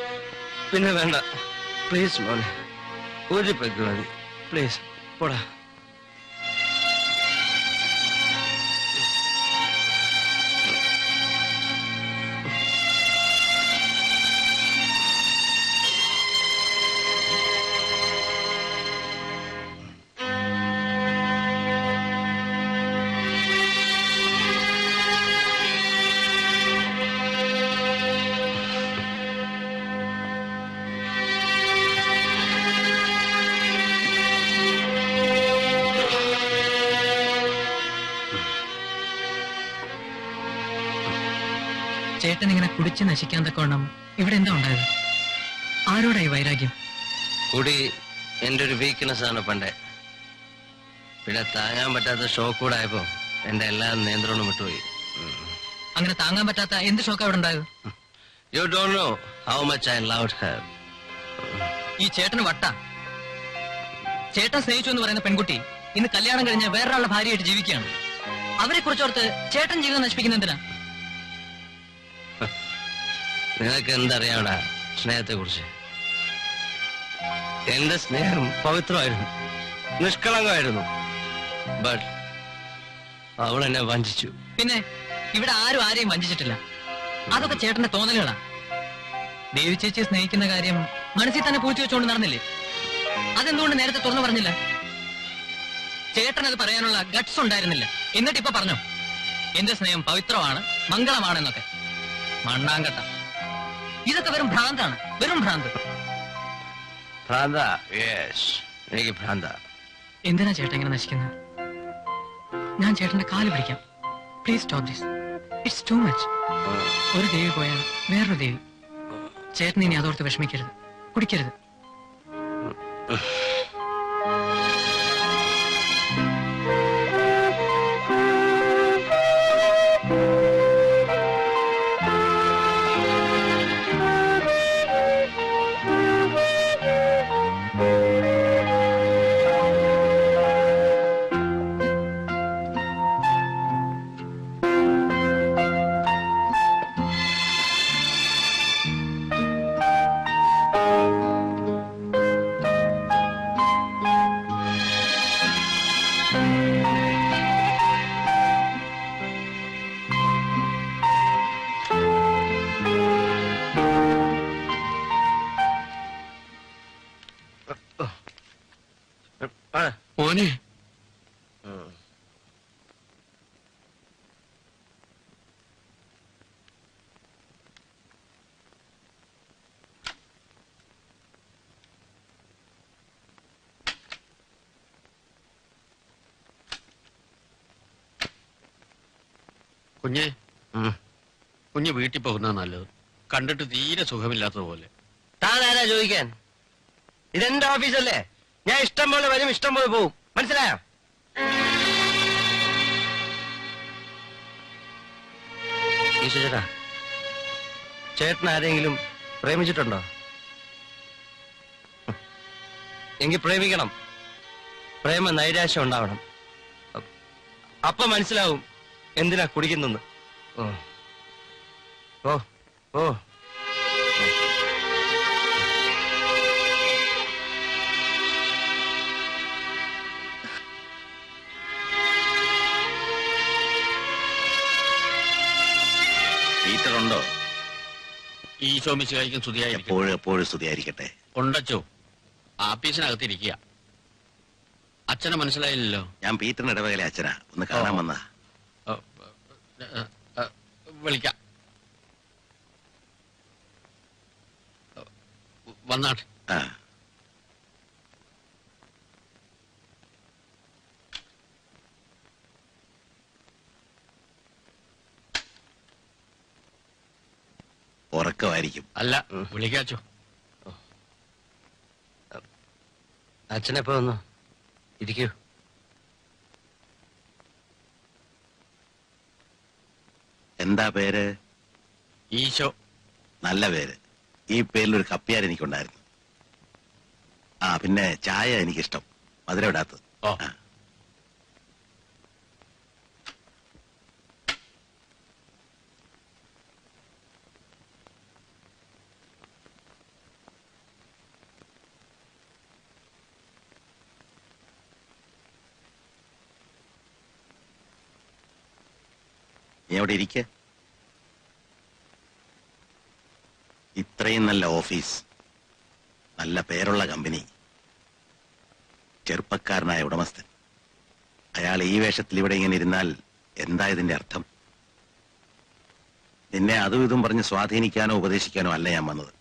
പിന്നെ വേണ്ട. പ്ലീസ് മോനെ, ഒരു പെഗ് മതി, പ്ലീസ്. പോടാ. ചേട്ടൻ ഇങ്ങനെ കുടിച്ച് നശിക്കാൻ തക്കോണം ഇവിടെ എന്താ ഉണ്ടായത്? ആരോടായി വൈരാഗ്യം? കുടി എന്റെ ഒരു വീക്ക്നെസ് ആണ് പണ്ടേ. പിന്നെ താങ്ങാൻ പറ്റാത്ത ഷോക്ക് കൂടെ ആയപ്പോ എന്റെ എല്ലാ നിയന്ത്രണവും വിട്ടുപോയി. അങ്ങനെ താങ്ങാൻ പറ്റാത്ത എന്ത് ഷോക്ക് അവിടെ ഉണ്ടായത്? You don't know how much I loved Har. ഈ ചേട്ടന് വട്ട. ചേട്ടൻ സ്നേഹിച്ചു എന്ന് പറയുന്ന പെൺകുട്ടി ഇന്ന് കല്യാണം കഴിഞ്ഞ് വേറൊരാളുടെ ഭാര്യയായിട്ട് ജീവിക്കുകയാണ്. അവരെ കുറിച്ചോർത്ത് ചേട്ടൻ ജീവിതം നശിപ്പിക്കുന്ന എന്തിനാ? നിനക്ക് എന്തറിയാവടാ സ്നേഹത്തെ കുറിച്ച്? എന്റെ സ്നേഹം പവിത്രമായിരുന്നു, നിഷ്കളങ്കമായിരുന്നു. ബട്ട് അവൾ എന്നെ വഞ്ചിച്ചു. പിന്നെ ഇവിടെ ആരും ആരെയും വഞ്ചിച്ചിട്ടില്ല. അതൊക്കെ ചേട്ടന്റെ തോന്നലുകളാ. ദേവി ചേച്ചിയെ സ്നേഹിക്കുന്ന കാര്യം മനസ്സിൽ തന്നെ പൂഴ്ത്തി വെച്ചുകൊണ്ട് നടന്നില്ലേ? അതെന്തുകൊണ്ട് നേരത്തെ തുറന്നു പറഞ്ഞില്ല? ചേട്ടൻ അത് പറയാനുള്ള ഗട്ട്സ് ഉണ്ടായിരുന്നില്ല. എന്നിട്ട് ഇപ്പൊ പറഞ്ഞോ എന്റെ സ്നേഹം പവിത്രമാണ്, മംഗളമാണെന്നൊക്കെ. മണ്ണാങ്കട്ട. ഇതൊക്കെ വെറും ഭ്രാന്താണ്, വെറും ഭ്രാന്ത്. ഭ്രാന്ത? യെസ്, എനിക്ക് ഭ്രാന്ത. എന്തിനാ ചേട്ടൻ ഇങ്ങനെ നശിക്കുന്നത്? ഞാൻ ചേട്ടന്റെ കാല് പിടിക്കാം. Please stop this. It's too much. ഒരു ദേവി പോയാൽ വേറൊരു ദേവി. ചേട്ടൻ ഇനി അതോർത്ത് വിഷമിക്കരുത്, കുടിക്കരുത്. മോനെ കുഞ്ഞെ കുഞ്ഞ് വീട്ടിൽ പോകുന്ന നല്ലത്. കണ്ടിട്ട് തീരെ സുഖമില്ലാത്തതുപോലെ. താൻ ആരാ ചോദിക്കാൻ? ഇതെന്റെ ഓഫീസല്ലേ, ഞാൻ ഇഷ്ടം പോലെ വരും, ഇഷ്ടം പോലെ പോവും. മനസ്സിലായോ? ഈശ്വരേട്ടാ, ചേട്ടൻ ആരെങ്കിലും പ്രേമിച്ചിട്ടുണ്ടോ? എങ്കിൽ പ്രേമിക്കണം. പ്രേമ നൈരാശ്യം ഉണ്ടാവണം. അപ്പൊ മനസ്സിലാവും എന്തിനാ കുടിക്കുന്നെന്ന്. ഓ ഓ പീറ്റർ ഉണ്ടോ? ഈശോ മിശിഹായ്ക്കും സ്തുതിയായിരിക്കും. എപ്പോഴും എപ്പോഴും സ്തുതിയായിരിക്കട്ടെ. ഉണ്ടച്ചോ, ആഫീസിനകത്തിരിക്കുക. അച്ഛനെ മനസ്സിലായില്ലല്ലോ. ഞാൻ പീറ്ററിന്റെ ഇടവകയിലെ അച്ഛനാ, ഒന്ന് കാണാൻ വന്നാ. വിളിക്കാം. വന്നാട്ടെ. ആ ഉറക്കമായിരിക്കും. അല്ല, വിളിക്കാച്ചോ. അച്ഛനെപ്പോ വന്നു? ഇരിക്കൂ. എന്താ പേര്? ഈശോ. നല്ല പേര്. ഈ പേരിലൊരു കപ്പ്യാർ എനിക്കുണ്ടായിരുന്നു. ആ പിന്നെ ചായ എനിക്കിഷ്ടം, മധുരം ഇടാത്തത്. ഓ. നീ അവിടെ ഇരിക്ക. ഇത്രയും നല്ല ഓഫീസ്, നല്ല പേരുള്ള കമ്പനി, ചെറുപ്പക്കാരനായ ഉടമസ്ഥൻ, അയാൾ ഈ വേഷത്തിൽ ഇവിടെ ഇങ്ങനെ ഇരുന്നാൽ എന്താ ഇതിന്റെ അർത്ഥം? നിന്നെ അതും ഇതും പറഞ്ഞ് സ്വാധീനിക്കാനോ ഉപദേശിക്കാനോ അല്ല ഞാൻ വന്നത്.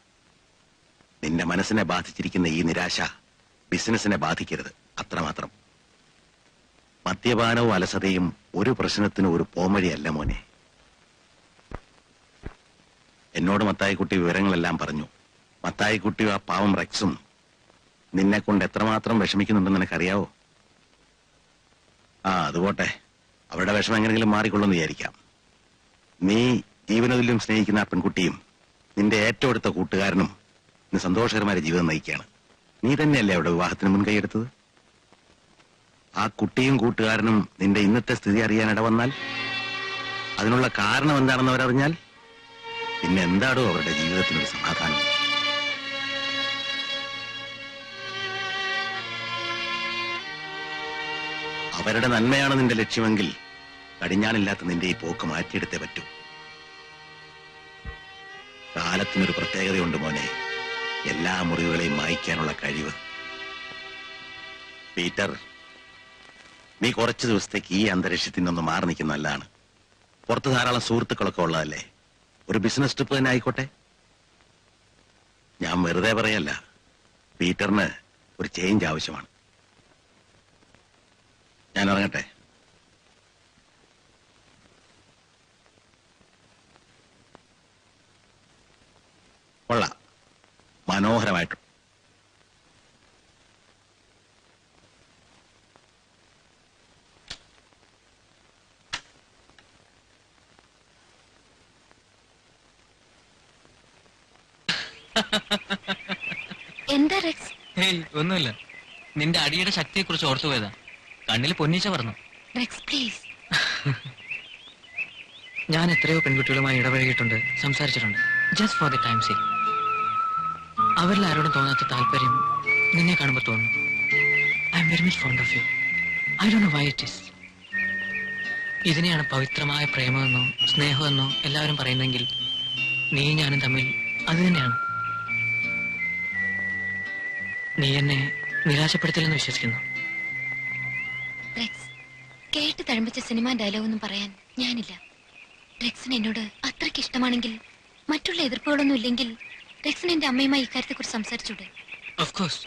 നിന്റെ മനസ്സിനെ ബാധിച്ചിരിക്കുന്ന ഈ നിരാശ ബിസിനസിനെ ബാധിക്കരുത്, അത്രമാത്രം. മദ്യപാനവും അലസതയും ഒരു പ്രശ്നത്തിനും ഒരു പോംവഴിയല്ല മോനെ. എന്നോട് മത്തായിക്കുട്ടി വിവരങ്ങളെല്ലാം പറഞ്ഞു. മത്തായിക്കുട്ടിയും ആ പാവം റെക്സും നിന്നെ കൊണ്ട് എത്രമാത്രം വിഷമിക്കുന്നുണ്ടെന്ന് നിനക്കറിയാവോ? ആ അതുപോട്ടെ, അവരുടെ വിഷമം എങ്ങനെയെങ്കിലും മാറിക്കൊള്ളുമെന്ന് വിചാരിക്കാം. നീ ജീവനതിലും സ്നേഹിക്കുന്ന ആ പെൺകുട്ടിയും നിന്റെ ഏറ്റവും അടുത്ത കൂട്ടുകാരനും ഇന്ന് സന്തോഷകരമായ ജീവിതം നയിക്കുകയാണ്. നീ തന്നെയല്ലേ അവിടെ വിവാഹത്തിന് മുൻകൈയെടുത്തത്? ആ കുട്ടിയും കൂട്ടുകാരനും നിന്റെ ഇന്നത്തെ സ്ഥിതി അറിയാൻ ഇടവന്നാൽ, അതിനുള്ള കാരണം എന്താണെന്ന് അവരറിഞ്ഞാൽ, പിന്നെ എന്താടോ അവരുടെ ജീവിതത്തിനൊരു സമാധാനം? അവരുടെ നന്മയാണ് നിന്റെ ലക്ഷ്യമെങ്കിൽ കടിഞ്ഞാണില്ലാത്ത നിന്റെ ഈ പോക്ക് മാറ്റിയെടുത്തേ പറ്റൂ. കാലത്തിനൊരു പ്രത്യേകതയുണ്ട് മോനെ, എല്ലാ മുറിവുകളെയും മായ്ക്കാനുള്ള കഴിവ്. പീറ്റർ, നീ കുറച്ചു ദിവസത്തേക്ക് ഈ അന്തരീക്ഷത്തിൽ നിന്നൊന്ന് മാറി നിൽക്കുന്ന നല്ലതാണ്. പുറത്ത് ധാരാളം സുഹൃത്തുക്കളൊക്കെ ഉള്ളതല്ലേ, ഒരു ബിസിനസ് ട്രിപ്പ് തന്നെ ആയിക്കോട്ടെ. ഞാൻ വെറുതെ പറയല്ല, പീറ്ററിന് ഒരു ചേഞ്ച് ആവശ്യമാണ്. ഞാൻ ഇറങ്ങട്ടെ. കൊള്ളാം, മനോഹരമായിട്ടു. എന്താ റെക്സ്? ഹേയ്, ഒന്നുമില്ല. നിന്റെ അടിയുടെ ശക്തിയെ കുറിച്ച് ഓർത്തു പോയതാ. കണ്ണിൽ പൊന്നീച്ച പറഞ്ഞു. Rex please. ഞാൻ എത്രയോ പെൺകുട്ടികളുമായി ഇടപഴകിയിട്ടുണ്ട്, സംസാരിച്ചിട്ടുണ്ട്. Just for the time say. അവരിൽ ആരോടും തോന്നാത്ത താല്പര്യം നിന്നെ കാണുമ്പോൾ തോന്നുന്നു. I am very much fond of you. I don't know why it is. ഇതിനെയാണ് പവിത്രമായ പ്രേമമെന്നോ സ്നേഹമെന്നോ എല്ലാവരും പറയുന്നെങ്കിൽ നീ ഞാനും തമ്മിൽ അത് തന്നെയാണ്. നീ എന്നെ നിരാശപ്പെടുത്തില്ലെന്ന് വിശ്വസിക്കുന്നു. കേട്ട് തഴമ്പിച്ച സിനിമ ഡയലോഗൊന്നും പറയാൻ ഞാനില്ല. റെക്സിന് എന്നോട് അത്രയ്ക്ക് ഇഷ്ടമാണെങ്കിൽ, മറ്റുള്ള എതിർപ്പുകളൊന്നും ഇല്ലെങ്കിൽ റെക്സിന് എന്റെ അമ്മയുമായി ഇക്കാര്യത്തെ കുറിച്ച് സംസാരിച്ചൂടെ? Of course.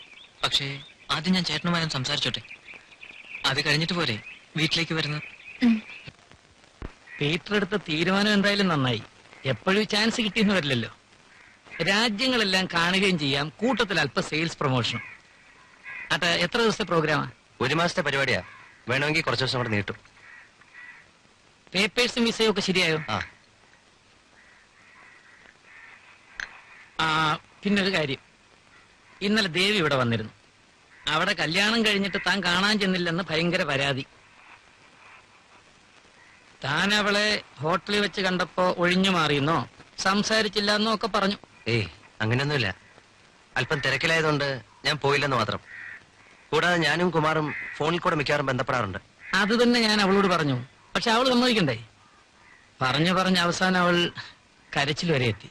പക്ഷേ ആദ്യം ഞാൻ ചേട്ടനുമായും സംസാരിച്ചോട്ടെ. അത് കഴിഞ്ഞിട്ട് പോരെ വീട്ടിലേക്ക് വരുന്നത്. പീറ്റർ എടുത്ത തീരുമാനം എന്തായാലും നന്നായി. എപ്പോഴും ചാൻസ് കിട്ടിയെന്ന് വരില്ലല്ലോ. രാജ്യങ്ങളെല്ലാം കാണുകയും ചെയ്യാം, കൂട്ടത്തിൽ അല്പ സെയിൽസ് പ്രൊമോഷനും. അട്ടെ, എത്ര ദിവസത്തെ പ്രോഗ്രാമാ? 1 മാസത്തെ പരിപാടിയാ. വേണമെങ്കിൽ കുറച്ച് ദിവസം കൂടെ നീട്ടും. പേപ്പേഴ്സും വിസയും ഒക്കെ ശരിയായോ? പിന്നൊരു കാര്യം, ഇന്നലെ ദേവി ഇവിടെ വന്നിരുന്നു. അവിടെ കല്യാണം കഴിഞ്ഞിട്ട് താൻ കാണാൻ ചെന്നില്ലെന്ന് ഭയങ്കര പരാതി. താൻ അവളെ ഹോട്ടലിൽ വെച്ച് കണ്ടപ്പോ ഒഴിഞ്ഞു മാറിയെന്നോ സംസാരിച്ചില്ല എന്നോ ഒക്കെ പറഞ്ഞു. ഏയ്, അങ്ങനെയൊന്നുമില്ല. അല്പം തിരക്കിലായതുകൊണ്ട് ഞാൻ പോയില്ലെന്ന് മാത്രം. കൂടാതെ ഞാനും കുമാറും ഫോണിൽ കൂടെ മിക്കവാറും ബന്ധപ്പെടാറുണ്ട്. അത് തന്നെ ഞാൻ അവളോട് പറഞ്ഞു. പക്ഷെ അവൾ സമ്മതിക്കണ്ടേ? പറഞ്ഞ് അവസാനം അവൾ കരച്ചിൽ വരെ എത്തി.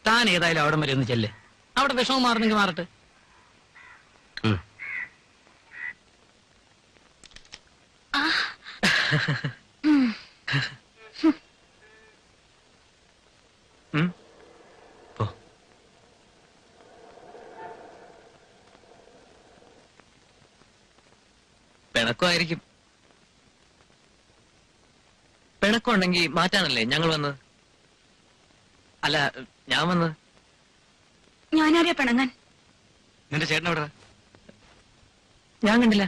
താൻ ഏതായാലും അവിടെ വരെ ഒന്ന് ചെല്ല്. അവിടെ വിഷമം മാറണമെങ്കിൽ മാറട്ടെ. പിണക്കമായിരിക്കും. പിണക്കമുണ്ടെങ്കിൽ മാറ്റാനല്ലേ ഞങ്ങൾ വന്നത്? അല്ല, ഞാൻ വന്നത്. ഞാനാരെയാ പിണങ്ങാൻ? നിന്റെ ചേട്ടൻ എവിടെ? ഞാൻ കണ്ടില്ല.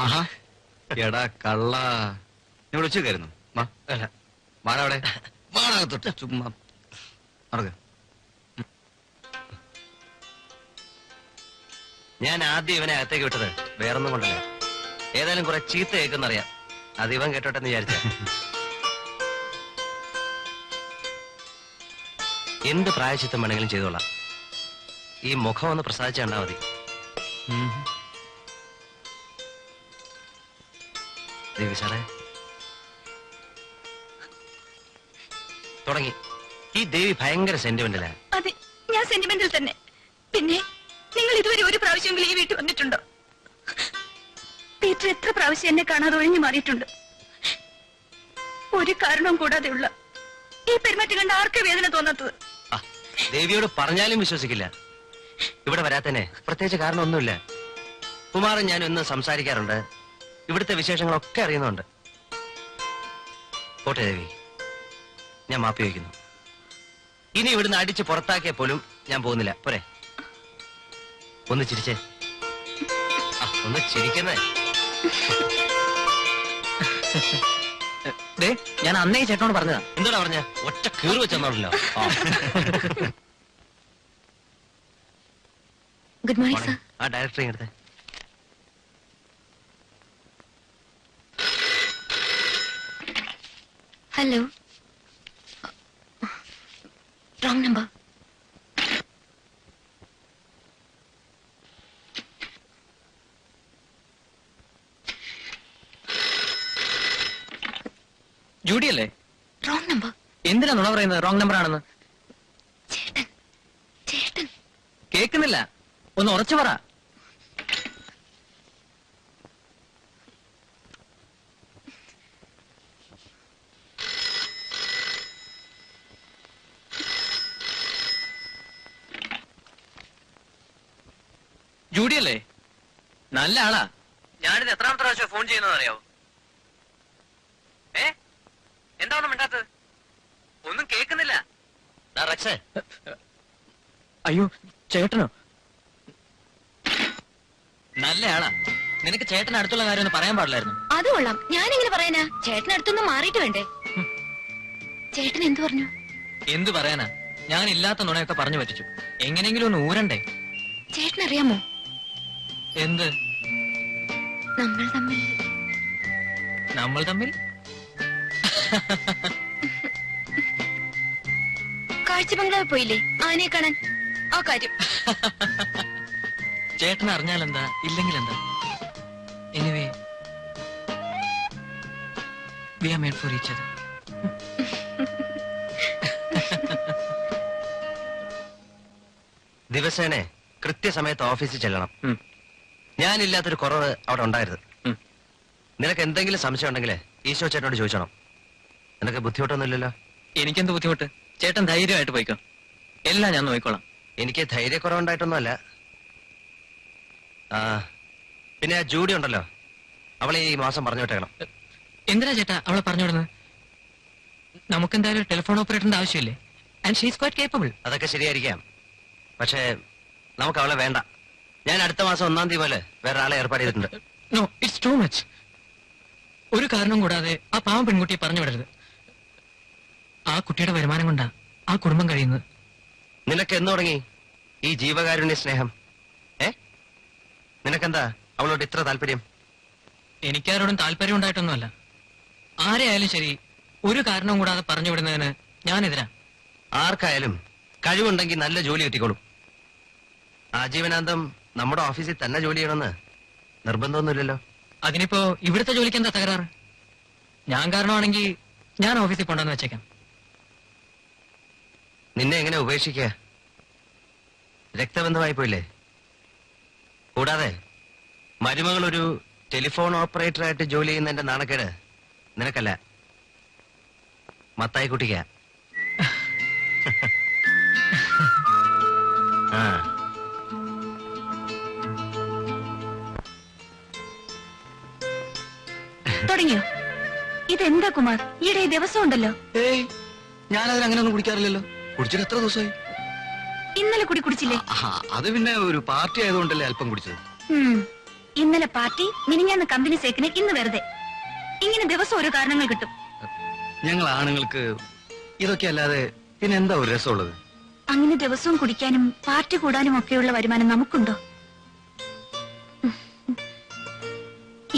ആഹാ, എടാ കള്ള, നീ വിളിച്ചേക്കായിരുന്നു. വാടവിടെ വാടകത്തൊട്ട് ചുമ്മാ നടക്ക. ഞാൻ ആദ്യം ഇവനെ അകത്തേക്ക് വിട്ടത് വേറൊന്നും കൊണ്ടല്ല. ഏതായാലും കുറെ ചീത്ത കേൾക്കുന്നറിയാം. അത് ഇവൻ കേട്ടോട്ടെ എന്ന് വിചാരിച്ച. എന്ത് പ്രായശ്ചിത്തം വേണമെങ്കിലും ചെയ്തോളാം. ഈ മുഖം ഒന്ന് പ്രസാദിച്ച കണ്ടാ മതി. ദേവി സാറേ തുടങ്ങി. ഈ ദേവി ഭയങ്കര സെന്റിമെന്റലാ. അതെ, ഞാൻ സെന്റിമെന്റൽ തന്നെ. പിന്നെ നിങ്ങൾ ഇതുവരെ ഒരു പ്രാവശ്യമെങ്കിലും ഈ വീട്ടിൽ വന്നിട്ടുണ്ടോ? പീറ്റർ എത്ര പ്രാവശ്യം എന്നെ കാണാതെ ഒഴിഞ്ഞു മാറിയിട്ടുണ്ട്. ഒരു കാരണവും കൂടാതെയുള്ള ഈ പെരുമാറ്റം കണ്ട ആർക്കേ വേദന തോന്നാത്തത്? ദേവിയോട് പറഞ്ഞാലും വിശ്വസിക്കില്ല. ഇവിടെ വരാത്തന്നെ പ്രത്യേകിച്ച് കാരണമൊന്നുമില്ല. കുമാരൻ ഞാനും ഇന്ന് സംസാരിക്കാറുണ്ട്. ഇവിടുത്തെ വിശേഷങ്ങളൊക്കെ അറിയുന്നുണ്ട്. പോട്ടെ ദേവി, ഞാൻ മാപ്പി വയ്ക്കുന്നു. ഇനി ഇവിടുന്ന് അടിച്ച് പുറത്താക്കിയ പോലും ഞാൻ പോകുന്നില്ല. പോരെ, ഒന്ന് ചിരിച്ചേ. ഒന്ന് ചിരിക്കുന്നേ. ഞാൻ അന്നേ ചേട്ടനോട് പറഞ്ഞതാ. എന്താടാ പറഞ്ഞ? ഒറ്റ കീറ് വെച്ചെന്നോളല്ലോ. Good morning sir. ആ ഡയറക്ടറെ എടുത്തേ. Hello, wrong number. ജൂഡി അല്ലേ? Wrong number. എന്തിനാ നുണ പറയുന്നത് റോങ് നമ്പർ ആണെന്ന്? ചേട്ടൻ ചേട്ടൻ കേൾക്കുന്നില്ല, ഒന്ന് ഉറച്ചു പറ. ജൂഡി അല്ലേ? നല്ല ആളാ. ഞാനിത് എത്രാമത്തെ പ്രാവശ്യം ഫോൺ ചെയ്യുന്നത് അറിയാവോ? എന്താണെന്നും മിണ്ടാത്തത്? ഒന്നും കേൾക്കുന്നില്ല. അയ്യോ, ചേട്ടനോ? നല്ല ആളാ. നിനക്ക് ചേട്ടൻ അടുത്തുള്ള കാര്യം ഒന്ന് പറയാൻ പാടില്ലായിരുന്നു? അത് കൊള്ളാം. ഞാനെങ്ങനെ പറയാനാ? ചേട്ടൻ അടുത്തൊന്നും മാറിയിട്ട് വേണ്ടേ? ചേട്ടൻ എന്തു പറഞ്ഞു? എന്തു പറയാനാ? ഞാൻ ഇല്ലാത്ത നുണയൊക്കെ പറഞ്ഞു പറ്റിച്ചു. എങ്ങനെയെങ്കിലും ഒന്ന് ഊരണ്ടേ? ചേട്ടൻ അറിയാമോ എന്ത്? നമ്മൾ തമ്മിൽ കാഴ്ച ബംഗ്ലാവിൽ പോയില്ലേ ആനയെ കാണാൻ? ആ കാര്യം ചേട്ടൻ അറിഞ്ഞാലെന്താ, ഇല്ലെങ്കിലെന്താ? Anyway, we are made for each other. ദിവസേനെ കൃത്യസമയത്ത് ഓഫീസിൽ ചെല്ലണം. ഞാനില്ലാത്തൊരു കുറവ് അവിടെ ഉണ്ടായിരുന്നു. നിനക്ക് എന്തെങ്കിലും സംശയം ഉണ്ടെങ്കിൽ ഈശോ ചേട്ടനോട് ചോദിച്ചോണം. നിനക്ക് ബുദ്ധിമുട്ടൊന്നുമില്ലല്ലോ? എനിക്കെന്ത് ബുദ്ധിമുട്ട്? ചേട്ടൻ ധൈര്യമായിട്ട് പോയിക്കോ, എല്ലാം ഞാൻ നോക്കിക്കോളാം. എനിക്ക് ധൈര്യക്കുറവുണ്ടായിട്ടൊന്നുമല്ല. ആ പിന്നെ ആ ജൂഡി ഉണ്ടല്ലോ, അവളെ ഈ മാസം പറഞ്ഞു വിട്ടേക്കണം. എന്തിനാ ചേട്ടാ അവളെ പറഞ്ഞു വിടുന്നത്? നമുക്കെന്തായാലും ടെലിഫോൺ ഓപ്പറേറ്ററിന്റെ ആവശ്യമില്ലേ? And she's quite capable. അതൊക്കെ ശരിയായിരിക്കാം, പക്ഷേ നമുക്ക് അവളെ വേണ്ട. ഞാൻ അടുത്ത മാസം 1-ാം തീയതി പോലെ വേറെ ആളെ ഏർപ്പാട് ചെയ്തിട്ടുണ്ട്. No, it's too much. ഒരു കാരണം കൂടാതെ ആ പാവം പെൺകുട്ടിയെ പറഞ്ഞു വിടരുത്. ആ കുട്ടിയുടെ വരുമാനം കൊണ്ടാ ആ കുടുംബം കഴിയുന്നത്. നിനക്ക് എന്ന് തുടങ്ങി ഈ ജീവകാരുണ്യ സ്നേഹം? നിനക്കെന്താ അവളോട് ഇത്ര താല്പര്യം? എനിക്കാരോടും താല്പര്യം ഉണ്ടായിട്ടൊന്നുമല്ല. ആരെയായാലും ശരി, ഒരു കാരണവും കൂടാതെ പറഞ്ഞു വിടുന്നതിന് ഞാനെതിരാ. ആർക്കായാലും കഴിവുണ്ടെങ്കിൽ നല്ല ജോലി കിട്ടിക്കോളും. ആജീവനാന്തം നമ്മുടെ ഓഫീസിൽ തന്നെ ജോലി ചെയ്യണമെന്ന് നിർബന്ധമൊന്നുമില്ലല്ലോ. അതിനിപ്പോ ഇവിടുത്തെ ജോലിക്ക് എന്താ തകരാറ്? ഞാൻ കാരണമാണെങ്കിൽ ഞാൻ ഓഫീസിൽ കൊണ്ടുവന്ന് വെച്ചേക്കാം. നിന്നെ എങ്ങനെ ഉപേക്ഷിക്കുക? രക്തബന്ധമായി പോയില്ലേ? കൂടാതെ മരുമകൾ ഒരു ടെലിഫോൺ ഓപ്പറേറ്ററായിട്ട് ജോലി ചെയ്യുന്നതിന്റെ നാണക്കേട് നിനക്കല്ല, മത്തായി കുട്ടിക്ക. ആ തുടങ്ങിയോ? ഇതെന്താ കുമാർ, ഈയിടെ ഈ ദിവസം ഉണ്ടല്ലോ. ഏയ്, ഞാനതിന് അങ്ങനെ ഒന്നും കുടിക്കാറില്ലല്ലോ. കുടിച്ചിട്ട് എത്ര ദിവസമായി? ഇന്നലെ കുടി കുടിച്ചില്ലേ? അത് പിന്നെ ഒരു പാർട്ടി ആയതുകൊണ്ടല്ലേ അല്പം കുടിച്ചത്. ഇന്നലെ പാർട്ടി, മിനിഞ്ഞാന്ന് കമ്പനി സേക്കിന്, ഇന്ന് വെറുതെ. ഇങ്ങനെ ദിവസം ഓരോ കാരണങ്ങൾ കിട്ടും. ഞങ്ങൾ ആണുങ്ങൾക്ക് ഇതൊക്കെ അല്ലാതെ പിന്നെ എന്താ ഒരു രസമുള്ളത്? അങ്ങനെ ദിവസവും കുടിക്കാനും പാർട്ടി കൂടാനും ഒക്കെയുള്ള വരുമാനം നമുക്കുണ്ടോ?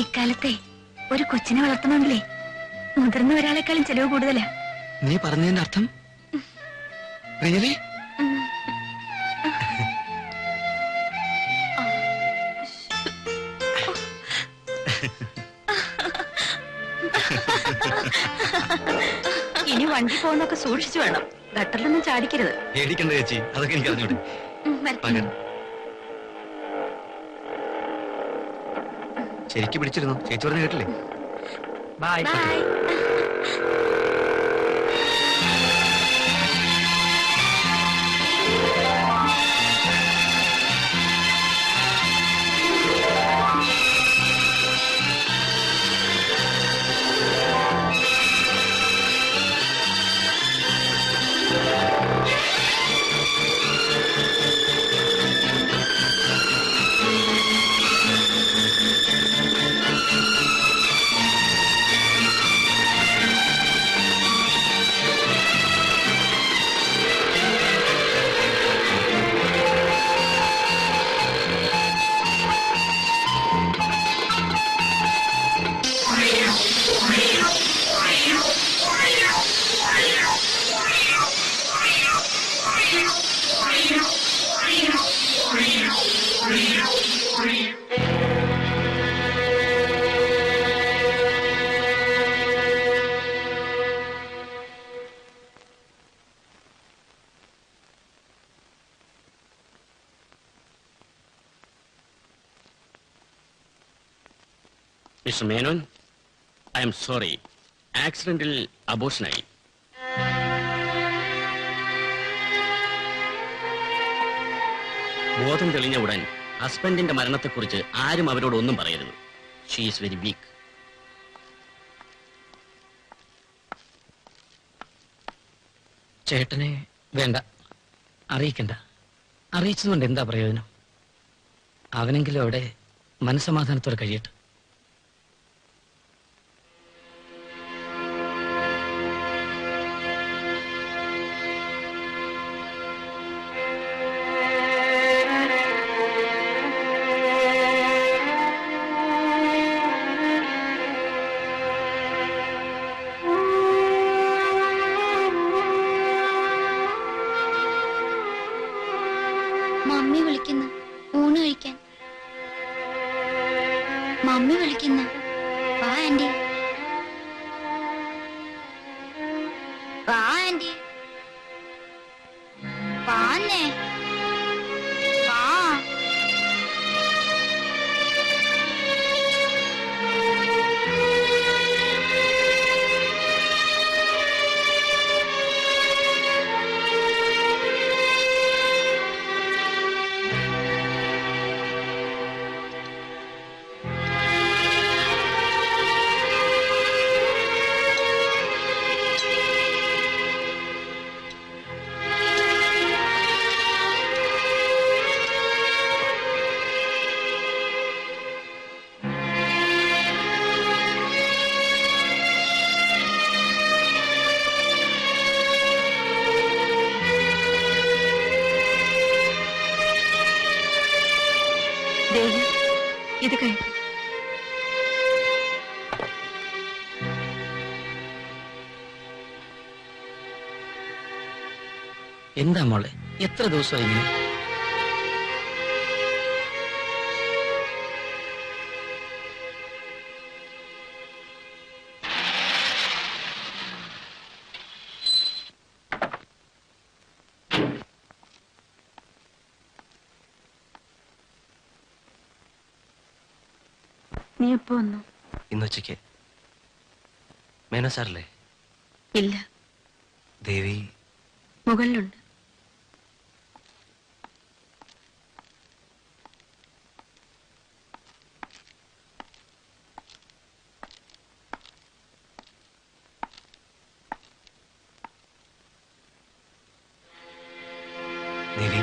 ഇക്കാലത്തെ ഒരു കൊച്ചിനെ വളർത്തണമെങ്കിലേ മുതിർന്ന ഒരാളെക്കാളും ചെലവ് കൂടുതലാ. നീ പറഞ്ഞതിന്റെ അർത്ഥം? റിയലി? ഇനി വണ്ടി പോകുന്നൊക്കെ സൂക്ഷിച്ചു വേണം, ഗട്ടറിലൊന്നും ചാടിക്കരുത്. പേടിക്കണ്ട ചേച്ചി, അതൊക്കെ എനിക്ക് അറിഞ്ഞൂടെ. ശരിക്കും പിടിച്ചിരുന്നു, ചേച്ചി പറഞ്ഞു കേട്ടില്ലേ? Bye. Bye. Mister Menon, I'm sorry, ആക്സിഡന്റിൽ അബോഷനായി. ബോധം തെളിഞ്ഞ ഉടൻ ഹസ്ബൻഡിന്റെ മരണത്തെക്കുറിച്ച് ആരും അവരോട് ഒന്നും പറയരുത്. She is very weak. ചേട്ടനെ വേണ്ട, അറിയിക്കണ്ട. അറിയിച്ചതുകൊണ്ട് എന്താ പ്രയോജനം? അവനെങ്കിലും അവിടെ മനസ്സമാധാനത്തോടെ കഴിയട്ടെ. മമ്മി വിളിക്കുന്നു ഊണ് കഴിക്കാൻ. മമ്മി വിളിക്കുന്നു. വാ ആന്റി, വാ ആന്റി, വാന്നേ, വാ. ദേവി ഇത് കഴിക്കും. എന്താ മോളെ, എത്ര ദിവസമായി ഇങ്ങനെ? നീ എപ്പോ വന്നു? ഇന്നുച്ചയ്ക്ക്. മേനോ സാറല്ലേ? ഇല്ല, ദേവി മുകളിലുണ്ട്. ദേവി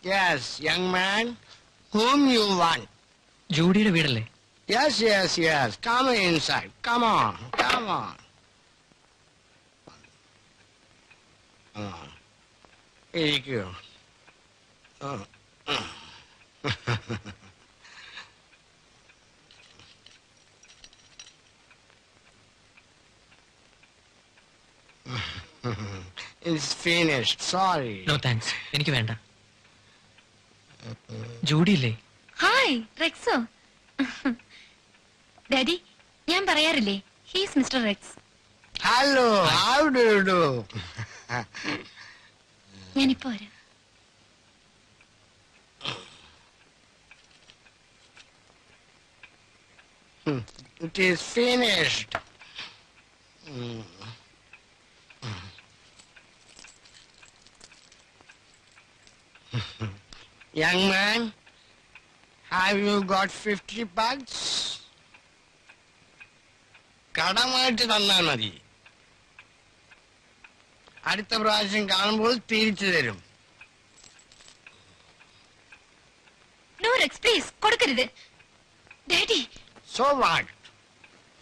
Yes, young man. Whom you want? ജൂഡിയുടെ വീടല്ലേ? Yes, yes, yes. Come inside. Come on. Come on. Come on. ഇരിക്കൂ. It's finished. Sorry. No thanks, എനിക്ക് വേണ്ട. ജൂഡിയില്ലേ? ഹായ് റെക്സോ. ഡാഡി, ഞാൻ പറയാറില്ലേ, he's mister Rex. Hello. How do you do? ഞാനിപ്പോ വരാം. It is finished. Young man, have you got 50 bucks? കടമായിട്ട് തന്നാൽ മതി. അടുത്ത പ്രാവശ്യം കാണുമ്പോൾ തിരിച്ചു തരും. നോ റെക്സ്, പ്ലീസ് കൊടുക്കരുത്. Daddy, So what?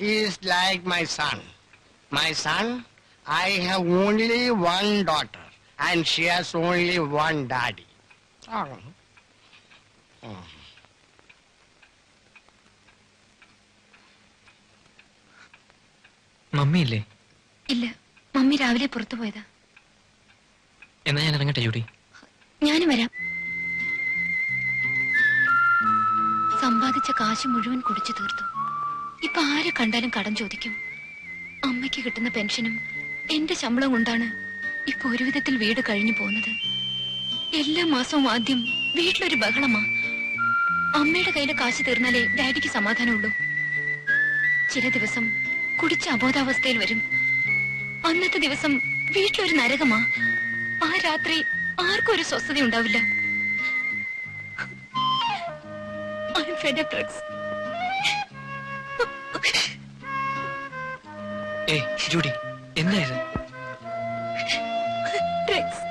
He is like my son. My son, I have only one daughter and she has only one daddy. മമ്മിയില്ലേ? ഇല്ല, mummy രാവിലെ പുറത്തു പോയതാ. എന്നാ ഞാൻ ഇറങ്ങട്ടെ ജൂഡി? ഞാനും വരാം. സമ്പാദിച്ച കാശ് മുഴുവൻ കുടിച്ചു തീർത്തു. ഇപ്പൊ ആരെ കണ്ടാലും കടം ചോദിക്കും. അമ്മയ്ക്ക് കിട്ടുന്ന പെൻഷനും എന്റെ ശമ്പളം കൊണ്ടാണ് ഇപ്പൊ ഒരു വിധത്തിൽ വീട് കഴിഞ്ഞു പോകുന്നത്. എല്ലാ മാസവും ആദ്യം വീട്ടിലൊരു ബഹളമാ. അമ്മയുടെ കയ്യിലെ കാശ് തീർന്നാലേ ഡാഡിക്ക് സമാധാനമുള്ളൂ. ചില ദിവസം കുടിച്ച അബോധാവസ്ഥയിൽ വരും. അന്നത്തെ ദിവസം വീട്ടിലൊരു നരകമാ. ആ രാത്രി ആർക്കും ഒരു സ്വസ്ഥത ഉണ്ടാവില്ല. I'm fed up, Rex. ഏയ് ജൂഡി, എന്താ ഇത്? റെക്സ്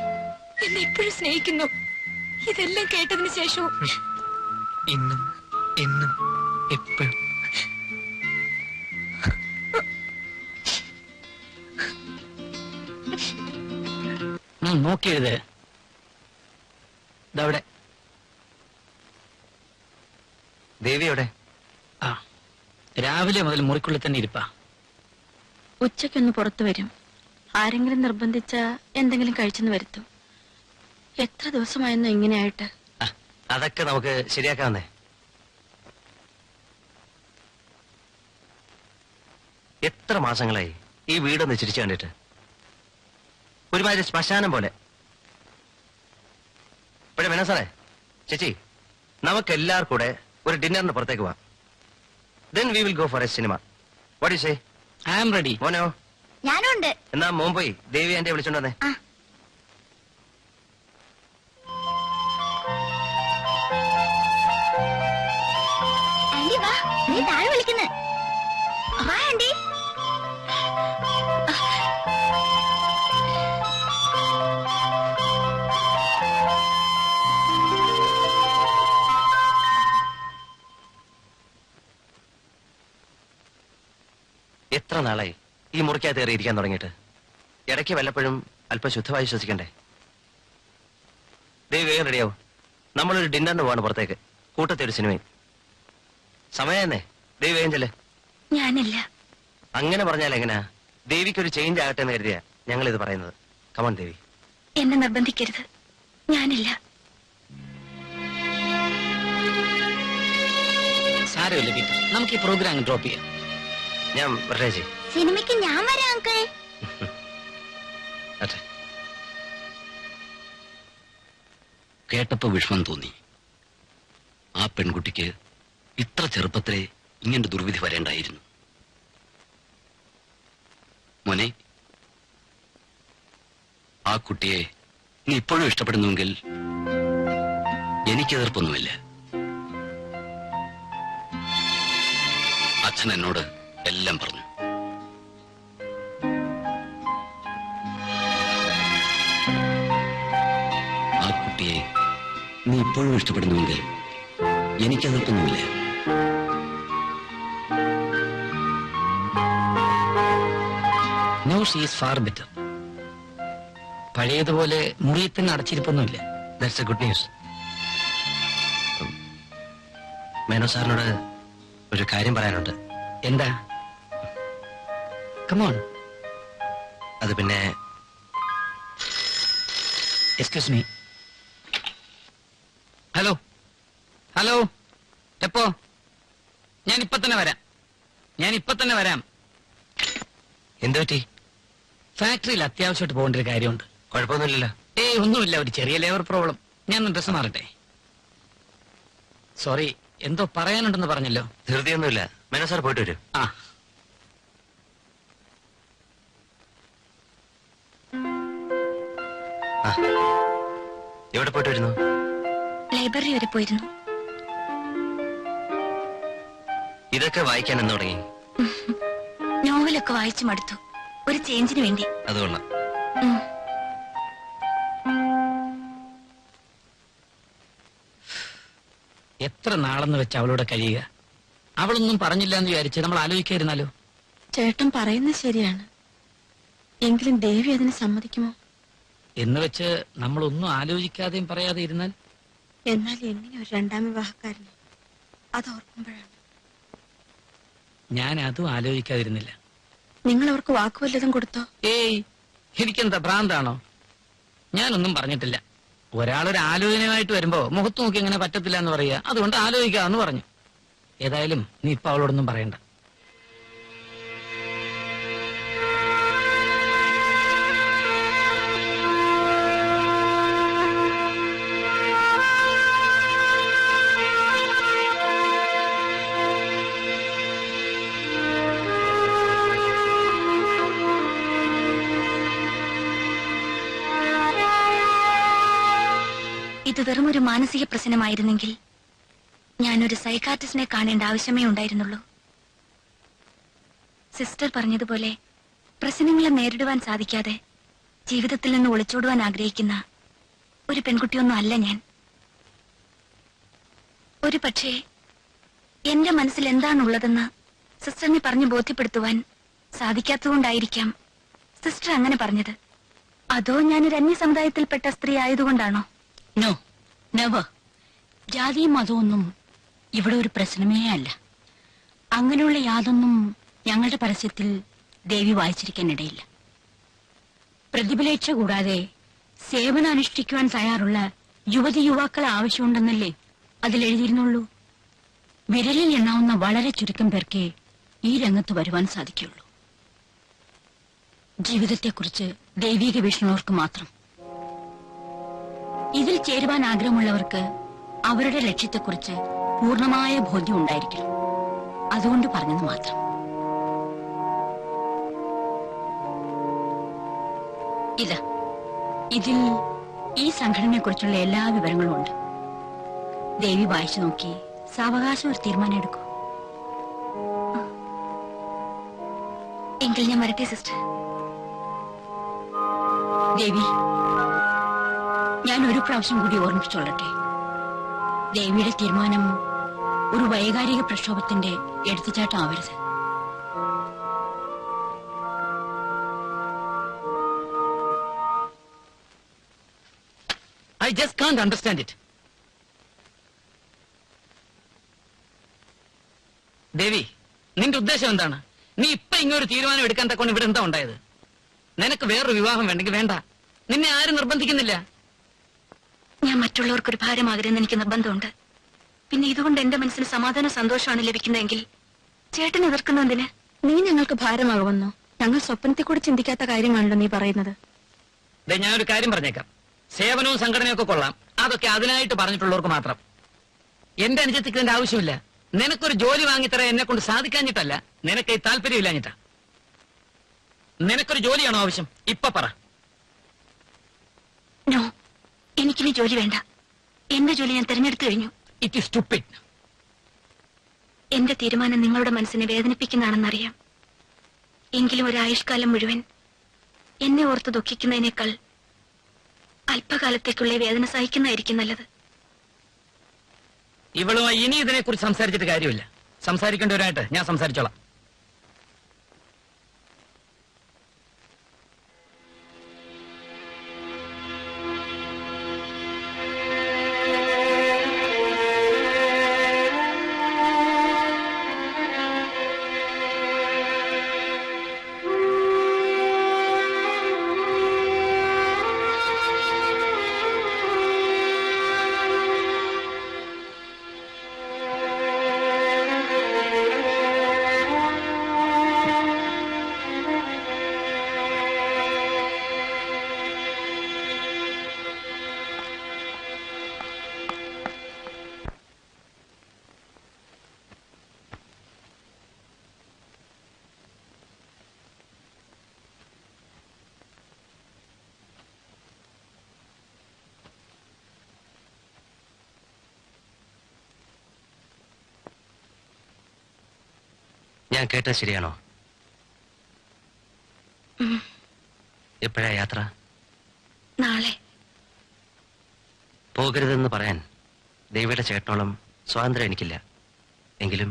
എന്നെ ഇപ്പോഴും സ്നേഹിക്കുന്നു. ഇതെല്ലാം കേട്ടതിന് ശേഷവും ഇന്നും എന്നും എപ്പോഴും. നോക്കിയത് ഇതവിടെ. ദേവി എവിടെ? ആ, രാവിലെ മുതൽ മുറിക്കുള്ളിൽ തന്നെ ഇരിപ്പാ. ഉച്ചയ്ക്കൊന്ന് പുറത്തു വരും. ആരെങ്കിലും നിർബന്ധിച്ച എന്തെങ്കിലും കഴിച്ചെന്ന് വരുത്തും. എത്ര ദിവസമായിരുന്നു ഇങ്ങനെയായിട്ട്? അതൊക്കെ നമുക്ക് ശരിയാക്കാവുന്നേ. എത്ര മാസങ്ങളായി ഈ വീടൊന്ന് ചിരിച്ചു കണ്ടിട്ട്. ഒരുമാതിരി ശ്മശാനം പോലെ. ഇപ്പോഴേ വേണം സാറേ, ചേച്ചി, നമുക്ക് എല്ലാവർക്കും കൂടെ ഒരു ഡിന്നറിന് പുറത്തേക്ക് പോവാം. Then we will go for a cinema. What do you say? I am ready. മോനോ? ഞാനുണ്ട്. എന്നാ മോൻ പോയി ദേവി എന്റെ വിളിച്ചോണ്ട് വന്നേ. ആന്റി വാ, നീ താഴെ വിളിക്കുന്നു. വാ ആന്റി. എത്ര നാളായി ഈ മുറിക്കകത്ത് കയറി ഇരിക്കാൻ തുടങ്ങിയിട്ട്. ഇടയ്ക്ക് വല്ലപ്പോഴും അല്പം ശുദ്ധമായി ശ്വസിക്കണ്ടേ? ദേവി വേഗം റെഡിയാവും. നമ്മളൊരു ഡിന്നറിന് പോവാണ് പുറത്തേക്ക്. കൂട്ടത്തെ ഒരു സിനിമയും. സമയം തന്നെ. ദേവി വേഗം ചെല്ലേ. ഞാനില്ല. അങ്ങനെ പറഞ്ഞാൽ എങ്ങനെയാ? ദേവിക്കൊരു ചേഞ്ച് ആകട്ടെ എന്ന് കരുതിയാ ഞങ്ങൾ ഇത് പറയുന്നത്. കമോൺ ദേവി. എന്നെ നിർബന്ധിക്കരുത്. ഞാനില്ല. സാരമില്ല ഗീത, നമുക്ക് ഈ പ്രോഗ്രാം ഡ്രോപ്പ് ചെയ്യാം. ഞാൻ വരട്ടെ ചേച്ചി. സിനിമയ്ക്ക് ഞാൻ വരാം അങ്കിൾ. അതെ. കേട്ടപ്പോ വിഷമം തോന്നി. ആ പെൺകുട്ടിക്ക് ഇത്ര ചെറുപ്പത്തിലെ ഇങ്ങനെ ദുർവിധി വരേണ്ടായിരുന്നു. മോനെ, ആ കുട്ടിയെ നീ ഇപ്പോഴും ഇഷ്ടപ്പെടുന്നുവെങ്കിൽ എനിക്ക് എതിർപ്പൊന്നുമില്ല. അച്ഛൻ എന്നോട് എല്ലാം പറഞ്ഞു. ആ കുട്ടിയെ നീ ഇപ്പോഴും ഇഷ്ടപ്പെടുന്നുവെങ്കിൽ എനിക്കതിർപ്പൊന്നുമില്ല. No, she is far better. പഴയതുപോലെ മുറിയിൽ തന്നെ അടച്ചിരിപ്പൊന്നുമില്ല. That's a good news. Menon സാറിനോട് ഒരു കാര്യം പറയാനുണ്ട്. എന്താ? കമോൺ. അത് പിന്നെ എക്സ്ക്യൂസ് മീ. ഹലോ ഹലോ, എപ്പോ? ഞാൻ ഇപ്പൊ തന്നെ വരാം. എന്തു പറ്റി? ഫാക്ടറിയിൽ അത്യാവശ്യമായിട്ട് പോകേണ്ട ഒരു കാര്യമുണ്ട്. കുഴപ്പമൊന്നുമില്ലല്ലോ. ഒന്നുമില്ല, ഒരു ചെറിയ ലേബർ പ്രോബ്ലം. ഞാൻ ഡ്രസ് മാറട്ടെ. സോറി, എന്തോ പറയാനുണ്ടെന്ന് പറഞ്ഞല്ലോ. ധൃതിയൊന്നുമില്ല. മേനോ സാർ പോയിട്ട് വരും. ആ, എവിടെ പോയിട്ട് വരുന്നു? ലൈബ്രറി വരെ പോയിരുന്നു. ഇതൊക്കെ വായിക്കാൻ എന്ന് തുടങ്ങി? നോവലൊക്കെ വായിച്ചു മടുത്തു. ഒരു ചേഞ്ചിന് വേണ്ടി. അത് കൊള്ളാം. എത്ര നാളെന്ന് വെച്ച് അവളോട് കഴിയുക? അവളൊന്നും പറഞ്ഞില്ല എന്ന് വിചാരിച്ച് നമ്മൾ ആലോചിക്കായിരുന്നാലോ? ചേട്ടൻ പറയുന്നത് ശരിയാണ്. എങ്കിലും ദേവി അതിന് സമ്മതിക്കുമോ? എന്ന് വെച്ച് നമ്മളൊന്നും ആലോചിക്കാതെയും പറയാതെ ഇരുന്നാൽ? എന്നാൽ എങ്ങനെ ഒരു രണ്ടാം വിവാഹക്കാരനെ? അത് ഓർക്കുമ്പോഴാണ്. ഞാൻ അതും ആലോചിക്കാതിരുന്നില്ല. നിങ്ങൾ അവർക്ക് വാക്കുവല്ലതും കൊടുത്തോ? ഏയ്, എനിക്കെന്താ ഭ്രാന്താണോ? ഞാനൊന്നും പറഞ്ഞിട്ടില്ല. ഒരാളൊരു ആലോചനയുമായിട്ട് വരുമ്പോ മുഖത്ത് നോക്കി ഇങ്ങനെ പറ്റത്തില്ല എന്ന് പറയുക, അതുകൊണ്ട് ആലോചിക്കാമെന്ന് പറഞ്ഞു. ഏതായാലും നീ ഇപ്പൊ അവളോടൊന്നും പറയണ്ട. ഇത് വെറും ഒരു മാനസിക പ്രശ്നമായിരുന്നെങ്കിൽ ഞാനൊരു സൈക്കാട്രിസ്റ്റിനെ കാണേണ്ട ആവശ്യമേ ഉണ്ടായിരുന്നുള്ളൂ. സിസ്റ്റർ പറഞ്ഞതുപോലെ പ്രശ്നങ്ങളെ നേരിടുവാൻ സാധിക്കാതെ ജീവിതത്തിൽ നിന്ന് ഒളിച്ചോടുവാൻ ആഗ്രഹിക്കുന്ന ഒരു പെൺകുട്ടിയൊന്നും അല്ല ഞാൻ. ഒരു പക്ഷേ എന്റെ മനസ്സിൽ എന്താണുള്ളതെന്ന് സിസ്റ്ററിനെ പറഞ്ഞു ബോധ്യപ്പെടുത്തുവാൻ സാധിക്കാത്തതുകൊണ്ടായിരിക്കാം സിസ്റ്റർ അങ്ങനെ പറഞ്ഞത്. അതോ ഞാനൊരു അന്യ സമുദായത്തിൽപ്പെട്ട സ്ത്രീ ആയതുകൊണ്ടാണോ? No, never. ജാതിയും മതമൊന്നും ഇവിടെ ഒരു പ്രശ്നമേ അല്ല. അങ്ങനെയുള്ള യാതൊന്നും ഞങ്ങളുടെ പരസ്യത്തിൽ ദേവി വായിച്ചിരിക്കാനിടയില്ല. പ്രതിഫലേച്ഛ കൂടാതെ സേവനം അനുഷ്ഠിക്കുവാൻ തയ്യാറുള്ള യുവതി യുവാക്കളെ ആവശ്യമുണ്ടെന്നല്ലേ അതിലെഴുതിയിരുന്നുള്ളൂ. വിരലിൽ എണ്ണാവുന്ന വളരെ ചുരുക്കം പേർക്കേ ഈ രംഗത്ത് വരുവാൻ സാധിക്കുള്ളൂ. ജീവിതത്തെക്കുറിച്ച് ദൈവീക വീക്ഷണവർക്ക് മാത്രം. ഇതിൽ ചേരുവാൻ ആഗ്രഹമുള്ളവർക്ക് അവരുടെ ലക്ഷ്യത്തെക്കുറിച്ച് പൂർണ്ണമായ ബോധ്യം ഉണ്ടായിരിക്കണം. അതുകൊണ്ട് പറഞ്ഞത് മാത്രം. ഇല്ല, ഇതിൽ ഈ സംഘടനയെക്കുറിച്ചുള്ള എല്ലാ വിവരങ്ങളും ഉണ്ട്. ദേവി വായിച്ചു നോക്കി സാവകാശം ഒരു തീരുമാനം എടുക്കൂ. എങ്കിൽ ഞാൻ വരട്ടെ സിസ്റ്റർ. ദേവി, ഞാൻ ഒരു പ്രാവശ്യം കൂടി ഓർമ്മിപ്പിച്ചോളട്ടെ. ദേവിയുടെ തീരുമാനം ഒരു വൈകാരിക പ്രക്ഷോഭത്തിന്റെ എടുത്തുചാട്ടം ആവരുത്. I just can't understand it. ദേവി, നിന്റെ ഉദ്ദേശം എന്താണ്? നീ ഇപ്പൊ ഇങ്ങൊരു തീരുമാനം എടുക്കാൻ തക്കൊണ്ട് ഇവിടെ എന്താ ഉണ്ടായത്? നിനക്ക് വേറൊരു വിവാഹം വേണ്ടെങ്കിൽ വേണ്ട. നിന്നെ ആരും നിർബന്ധിക്കുന്നില്ല. ഞാൻ മറ്റുള്ളവർക്കൊരു ഭാരമാകരുതെന്ന് എനിക്ക് നിർബന്ധമുണ്ട്. പിന്നെ ഇതുകൊണ്ട് എന്റെ മനസ്സിന് സമാധാന സന്തോഷമാണ് ലഭിക്കുന്നതെങ്കിൽ ചേട്ടൻ എതിർക്കുന്നതിന്? നീ ഞങ്ങൾക്ക് ഭാരമാകുമെന്നോ? ഞങ്ങൾ സ്വപ്നത്തിൽ കൂടി ചിന്തിക്കാത്ത കാര്യമാണല്ലോ നീ പറയുന്നത്. ഞാനൊരു കാര്യം പറഞ്ഞേക്കാം. സേവനവും സംഘടനയും ഒക്കെ കൊള്ളാം. അതൊക്കെ അതിനായിട്ട് പറഞ്ഞിട്ടുള്ളവർക്ക് മാത്രം. എന്റെ അനുജത്തിക്ക് ഇതിന്റെ ആവശ്യമില്ല. നിനക്കൊരു ജോലി വാങ്ങിത്തരാൻ എന്നെ കൊണ്ട് സാധിക്കാഞ്ഞിട്ടല്ല, നിനക്ക് ഈ താല്പര്യമില്ലാഞ്ഞിട്ടാ. നിനക്കൊരു ജോലിയാണോ ആവശ്യം? ഇപ്പൊ പറ. നോ, എനിക്കിനി ജോലി വേണ്ട. എന്റെ ജോലി ഞാൻ തിരഞ്ഞെടുത്തു കഴിഞ്ഞു. It is stupid. എന്റെ തീരുമാനം നിങ്ങളുടെ മനസ്സിനെ വേദനിപ്പിക്കുന്നതാണെന്നറിയാം. എങ്കിലും ഒരു ആയുഷ്കാലം മുഴുവൻ എന്നെ ഓർത്ത് ദുഃഖിക്കുന്നതിനേക്കാൾ അല്പകാലത്തേക്കുള്ള വേദന സഹിക്കുന്നതായിരിക്കും നല്ലത്. ഇവളുമായി ഇനി ഇതിനെക്കുറിച്ച് സംസാരിച്ചിട്ട് കാര്യമില്ല. സംസാരിക്കേണ്ടവരായിട്ട് ഞാൻ സംസാരിച്ചോളാം. ഞാൻ കേട്ടത് ശരിയാണോ? എപ്പോഴാ യാത്ര? നാളെ. പോകരുതെന്ന് പറയാൻ ദേവിയുടെ ചേട്ടനോളം സ്വാതന്ത്ര്യം എനിക്കില്ല. എങ്കിലും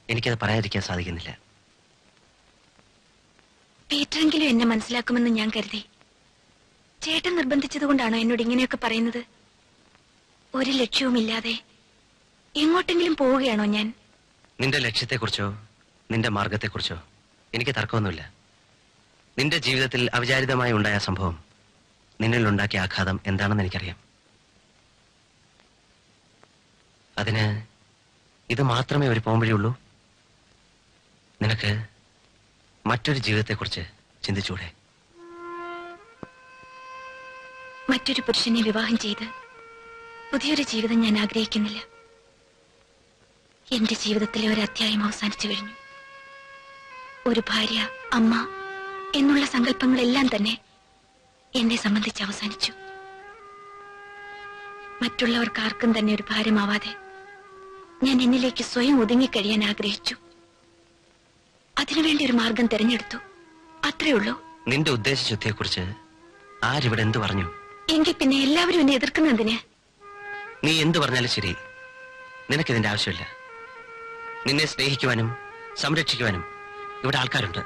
എനിക്കത് പറയാതിരിക്കാൻ സാധിക്കുന്നില്ല. പീറ്ററെങ്കിലും എന്നെ മനസ്സിലാക്കുമെന്ന് ഞാൻ കരുതി. ചേട്ടൻ നിർബന്ധിച്ചതുകൊണ്ടാണോ എന്നോട് ഇങ്ങനെയൊക്കെ പറയുന്നത്? ഒരു ലക്ഷ്യവുമില്ലാതെ എങ്ങോട്ടെങ്കിലും പോവുകയാണോ ഞാൻ? നിന്റെ ലക്ഷ്യത്തെക്കുറിച്ചോ നിന്റെ മാർഗത്തെക്കുറിച്ചോ എനിക്ക് തർക്കമൊന്നുമില്ല. നിന്റെ ജീവിതത്തിൽ അവിചാരിതമായി ഉണ്ടായ സംഭവം നിന്നിൽ ഉണ്ടാക്കിയ ആഘാതം എന്താണെന്ന് എനിക്കറിയാം. അതിന് ഇത് മാത്രമേ ഒരു പോംവഴിയുള്ളൂ. നിനക്ക് മറ്റൊരു ജീവിതത്തെക്കുറിച്ച് ചിന്തിച്ചൂടെ? മറ്റൊരു പുരുഷനെ വിവാഹം ചെയ്ത് പുതിയൊരു ജീവിതം ഞാൻ ആഗ്രഹിക്കുന്നില്ല. എന്റെ ജീവിതത്തിലെ ഒരു അധ്യായം അവസാനിച്ചു കഴിഞ്ഞു. ഒരു ഭാര്യ, അമ്മ എന്നുള്ള സങ്കല്പങ്ങളെല്ലാം തന്നെ എന്നെ സംബന്ധിച്ച് അവസാനിച്ചു. മറ്റുള്ളവർക്ക് ആർക്കും തന്നെ ഒരു ഭാരമാവാതെ ഞാൻ എന്നിലേക്ക് സ്വയം ഒതുങ്ങിക്കഴിയാൻ ആഗ്രഹിച്ചു. അതിനുവേണ്ടി ഒരു മാർഗം തിരഞ്ഞെടുത്തു. അത്രേ ഉള്ളൂ. നിന്റെ ഉദ്ദേശശുദ്ധിയെക്കുറിച്ച് ആരിവിടെ എന്ത് പറഞ്ഞു? എങ്കിൽ പിന്നെ എല്ലാവരും എന്നെ എതിർക്കുന്നതിന്? നീ എന്ത് പറഞ്ഞാലും ശരി, നിനക്കിതിന്റെ ആവശ്യമില്ല. നിന്നെ സ്നേഹിക്കുവാനും സംരക്ഷിക്കുവാനും ഇവിടെ ആൾക്കാരുണ്ട്.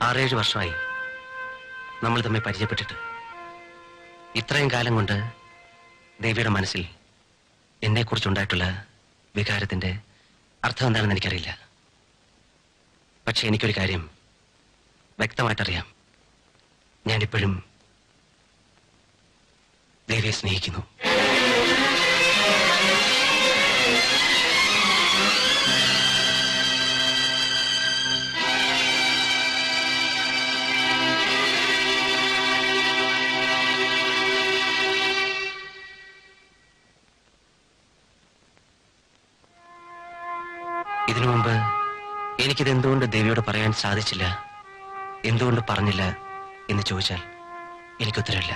ആറേഴ് വർഷമായി നമ്മൾ തമ്മിൽ പരിചയപ്പെട്ടിട്ട്. ഇത്രയും കാലം കൊണ്ട് ദേവിയുടെ മനസ്സിൽ എന്നെ കുറിച്ചുണ്ടായിട്ടുള്ള വികാരത്തിന്റെ അർത്ഥം എന്താണെന്ന് എനിക്കറിയില്ല. പക്ഷെ എനിക്കൊരു കാര്യം വ്യക്തമായിട്ടറിയാം. ഞാനിപ്പോഴും ദേവിയെ സ്നേഹിക്കുന്നു. ഇതിനു മുമ്പ് എനിക്കിത് എന്തുകൊണ്ട് ദേവിയോട് പറയാൻ സാധിച്ചില്ല, എന്തുകൊണ്ട് പറഞ്ഞില്ല എന്ന് ചോദിച്ചാൽ എനിക്കുത്തരമില്ല.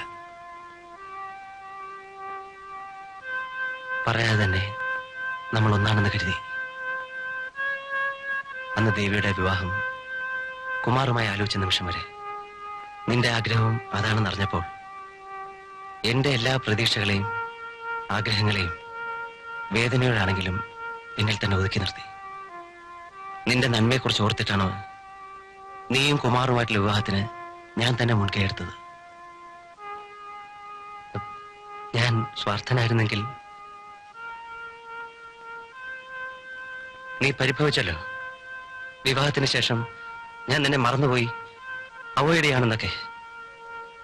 പറയാതെ തന്നെ നമ്മൾ ഒന്നാണെന്ന് കരുതി. അന്ന് ദേവിയുടെ വിവാഹം കുമാറുമായി ആലോചിച്ച നിമിഷം വരെ നിന്റെ ആഗ്രഹവും അതാണെന്ന് അറിഞ്ഞപ്പോൾ എന്റെ എല്ലാ പ്രതീക്ഷകളെയും ആഗ്രഹങ്ങളെയും വേദനയോടാണെങ്കിലും എന്നിൽ തന്നെ ഒതുക്കി നിർത്തി. നിന്റെ നന്മയെക്കുറിച്ച് ഓർത്തിട്ടാണോ നീയും കുമാറുമായിട്ടുള്ള വിവാഹത്തിന് ഞാൻ തന്നെ മുൻകൈ എടുത്തത്? ഞാൻ സ്വാർത്ഥനായിരുന്നെങ്കിൽ നീ പരിഭവിച്ചല്ലോ. വിവാഹത്തിന് ശേഷം ഞാൻ നിന്നെ മറന്നുപോയി, അവോയ്ഡ് ചെയ്യാണെന്നൊക്കെ.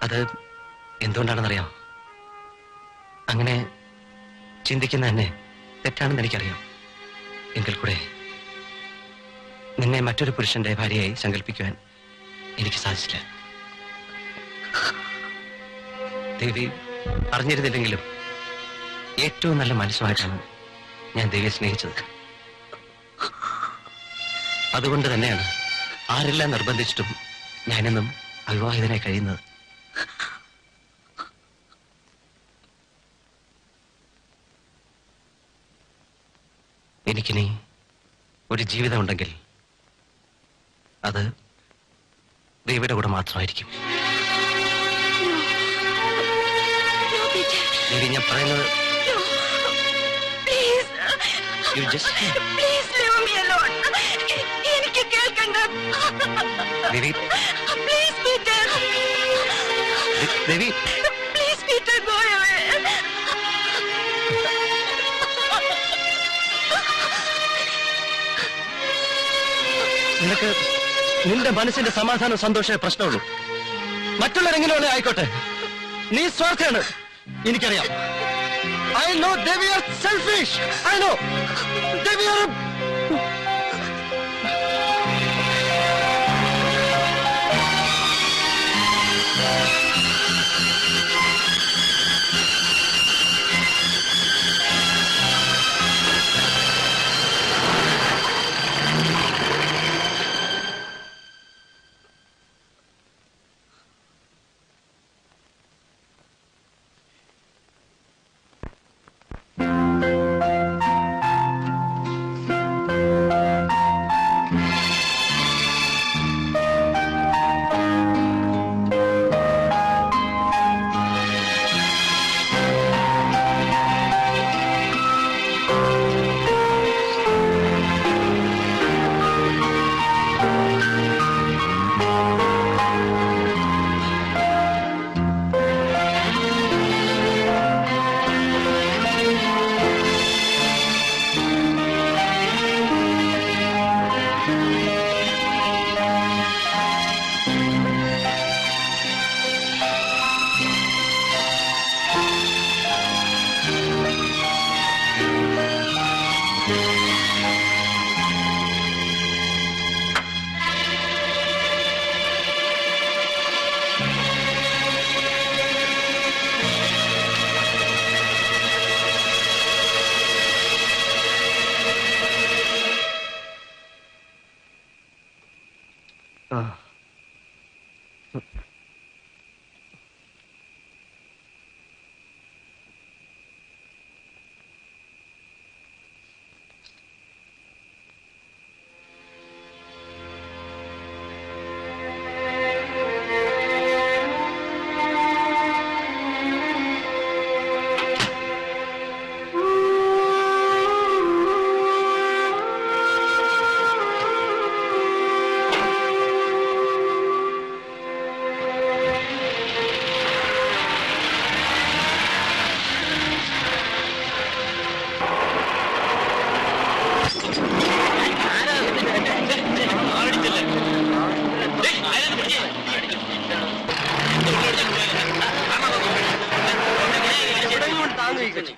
അത് എന്തുകൊണ്ടാണെന്നറിയാം? അങ്ങനെ ചിന്തിക്കുന്ന എന്നെ തെറ്റാണെന്ന് എനിക്കറിയാം. എങ്കിൽ കൂടെ നിന്നെ മറ്റൊരു പുരുഷന്റെ ഭാര്യയായി സങ്കല്പിക്കുവാൻ എനിക്ക് സാധിച്ചില്ല. ദേവി അറിഞ്ഞിരുന്നില്ലെങ്കിലും ഏറ്റവും നല്ല മനസ്സുമായിട്ടാണ് ഞാൻ ദേവിയെ സ്നേഹിച്ചത്. അതുകൊണ്ട് തന്നെയാണ് ആരെല്ലാം നിർബന്ധിച്ചിട്ടും ഞാനെന്നും അവിവാഹിതനായി കഴിയുന്നത്. എനിക്കിനി ഒരു ജീവിതമുണ്ടെങ്കിൽ അത് ദേവിയുടെ കൂടെ മാത്രമായിരിക്കും. ദേവി, ഞാൻ പറയുന്നത് You just... Please leave me alone. എനിക്ക് കേൾക്കണ്ട. ദേവി, Please, Peter. Devi, Please, Peter, go away. നിനക്ക് നിന്റെ മനസ്സിന്റെ സമാധാനം സന്തോഷമേ പ്രശ്നമുള്ളൂ. മറ്റുള്ളവരെങ്ങനെയുള്ള ആയിക്കോട്ടെ, നീ സ്വാർത്ഥയാണ്, എനിക്കറിയാം. I know Devi are selfish. I know Devi are... താങ്ങും ഈ കൊച്ചു.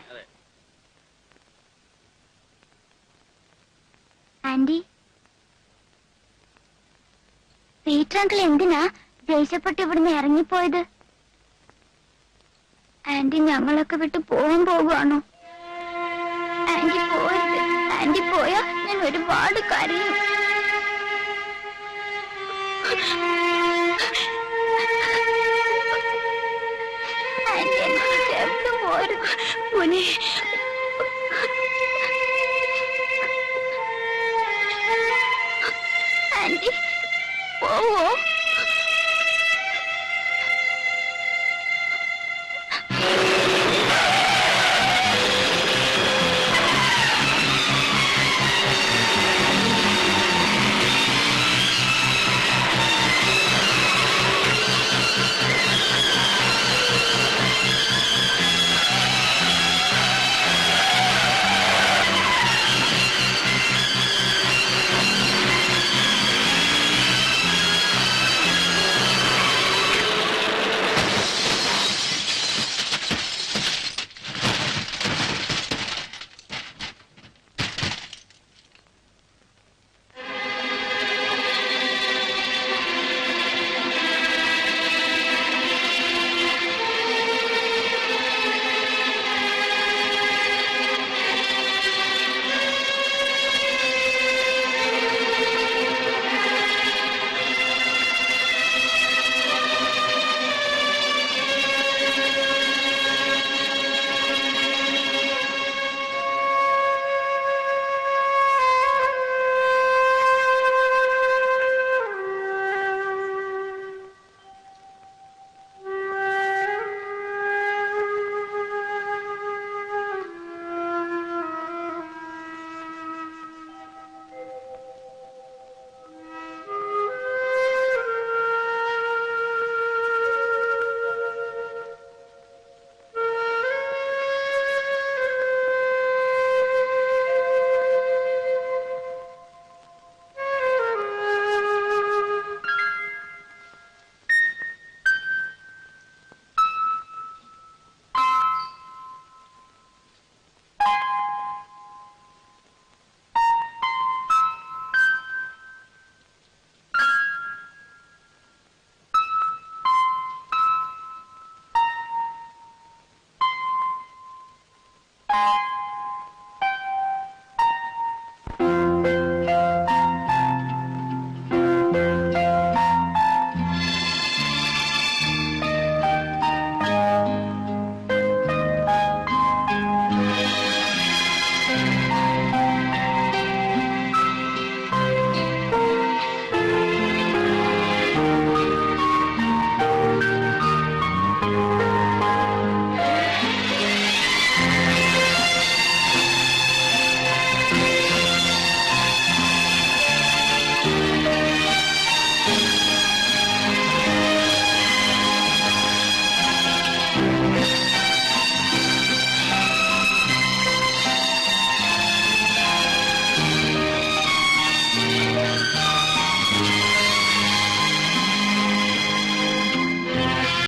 ആന്റി, പീറ്റർ അങ്കിൾ എന്തിനാ ദേഷ്യപ്പെട്ട് ഇവിടുന്ന് ഇറങ്ങിപ്പോയത്? ആന്റി ഞങ്ങളൊക്കെ വിട്ട് പോകാൻ പോകുവാണോ? ആന്റി പോയത്. ആന്റി പോയാ ഞാൻ ഒരുപാട് കരയും. ആന്റി എന്നെ ചേർത്ത് പോരുത് മോനെ. ആന്റി പോവോ?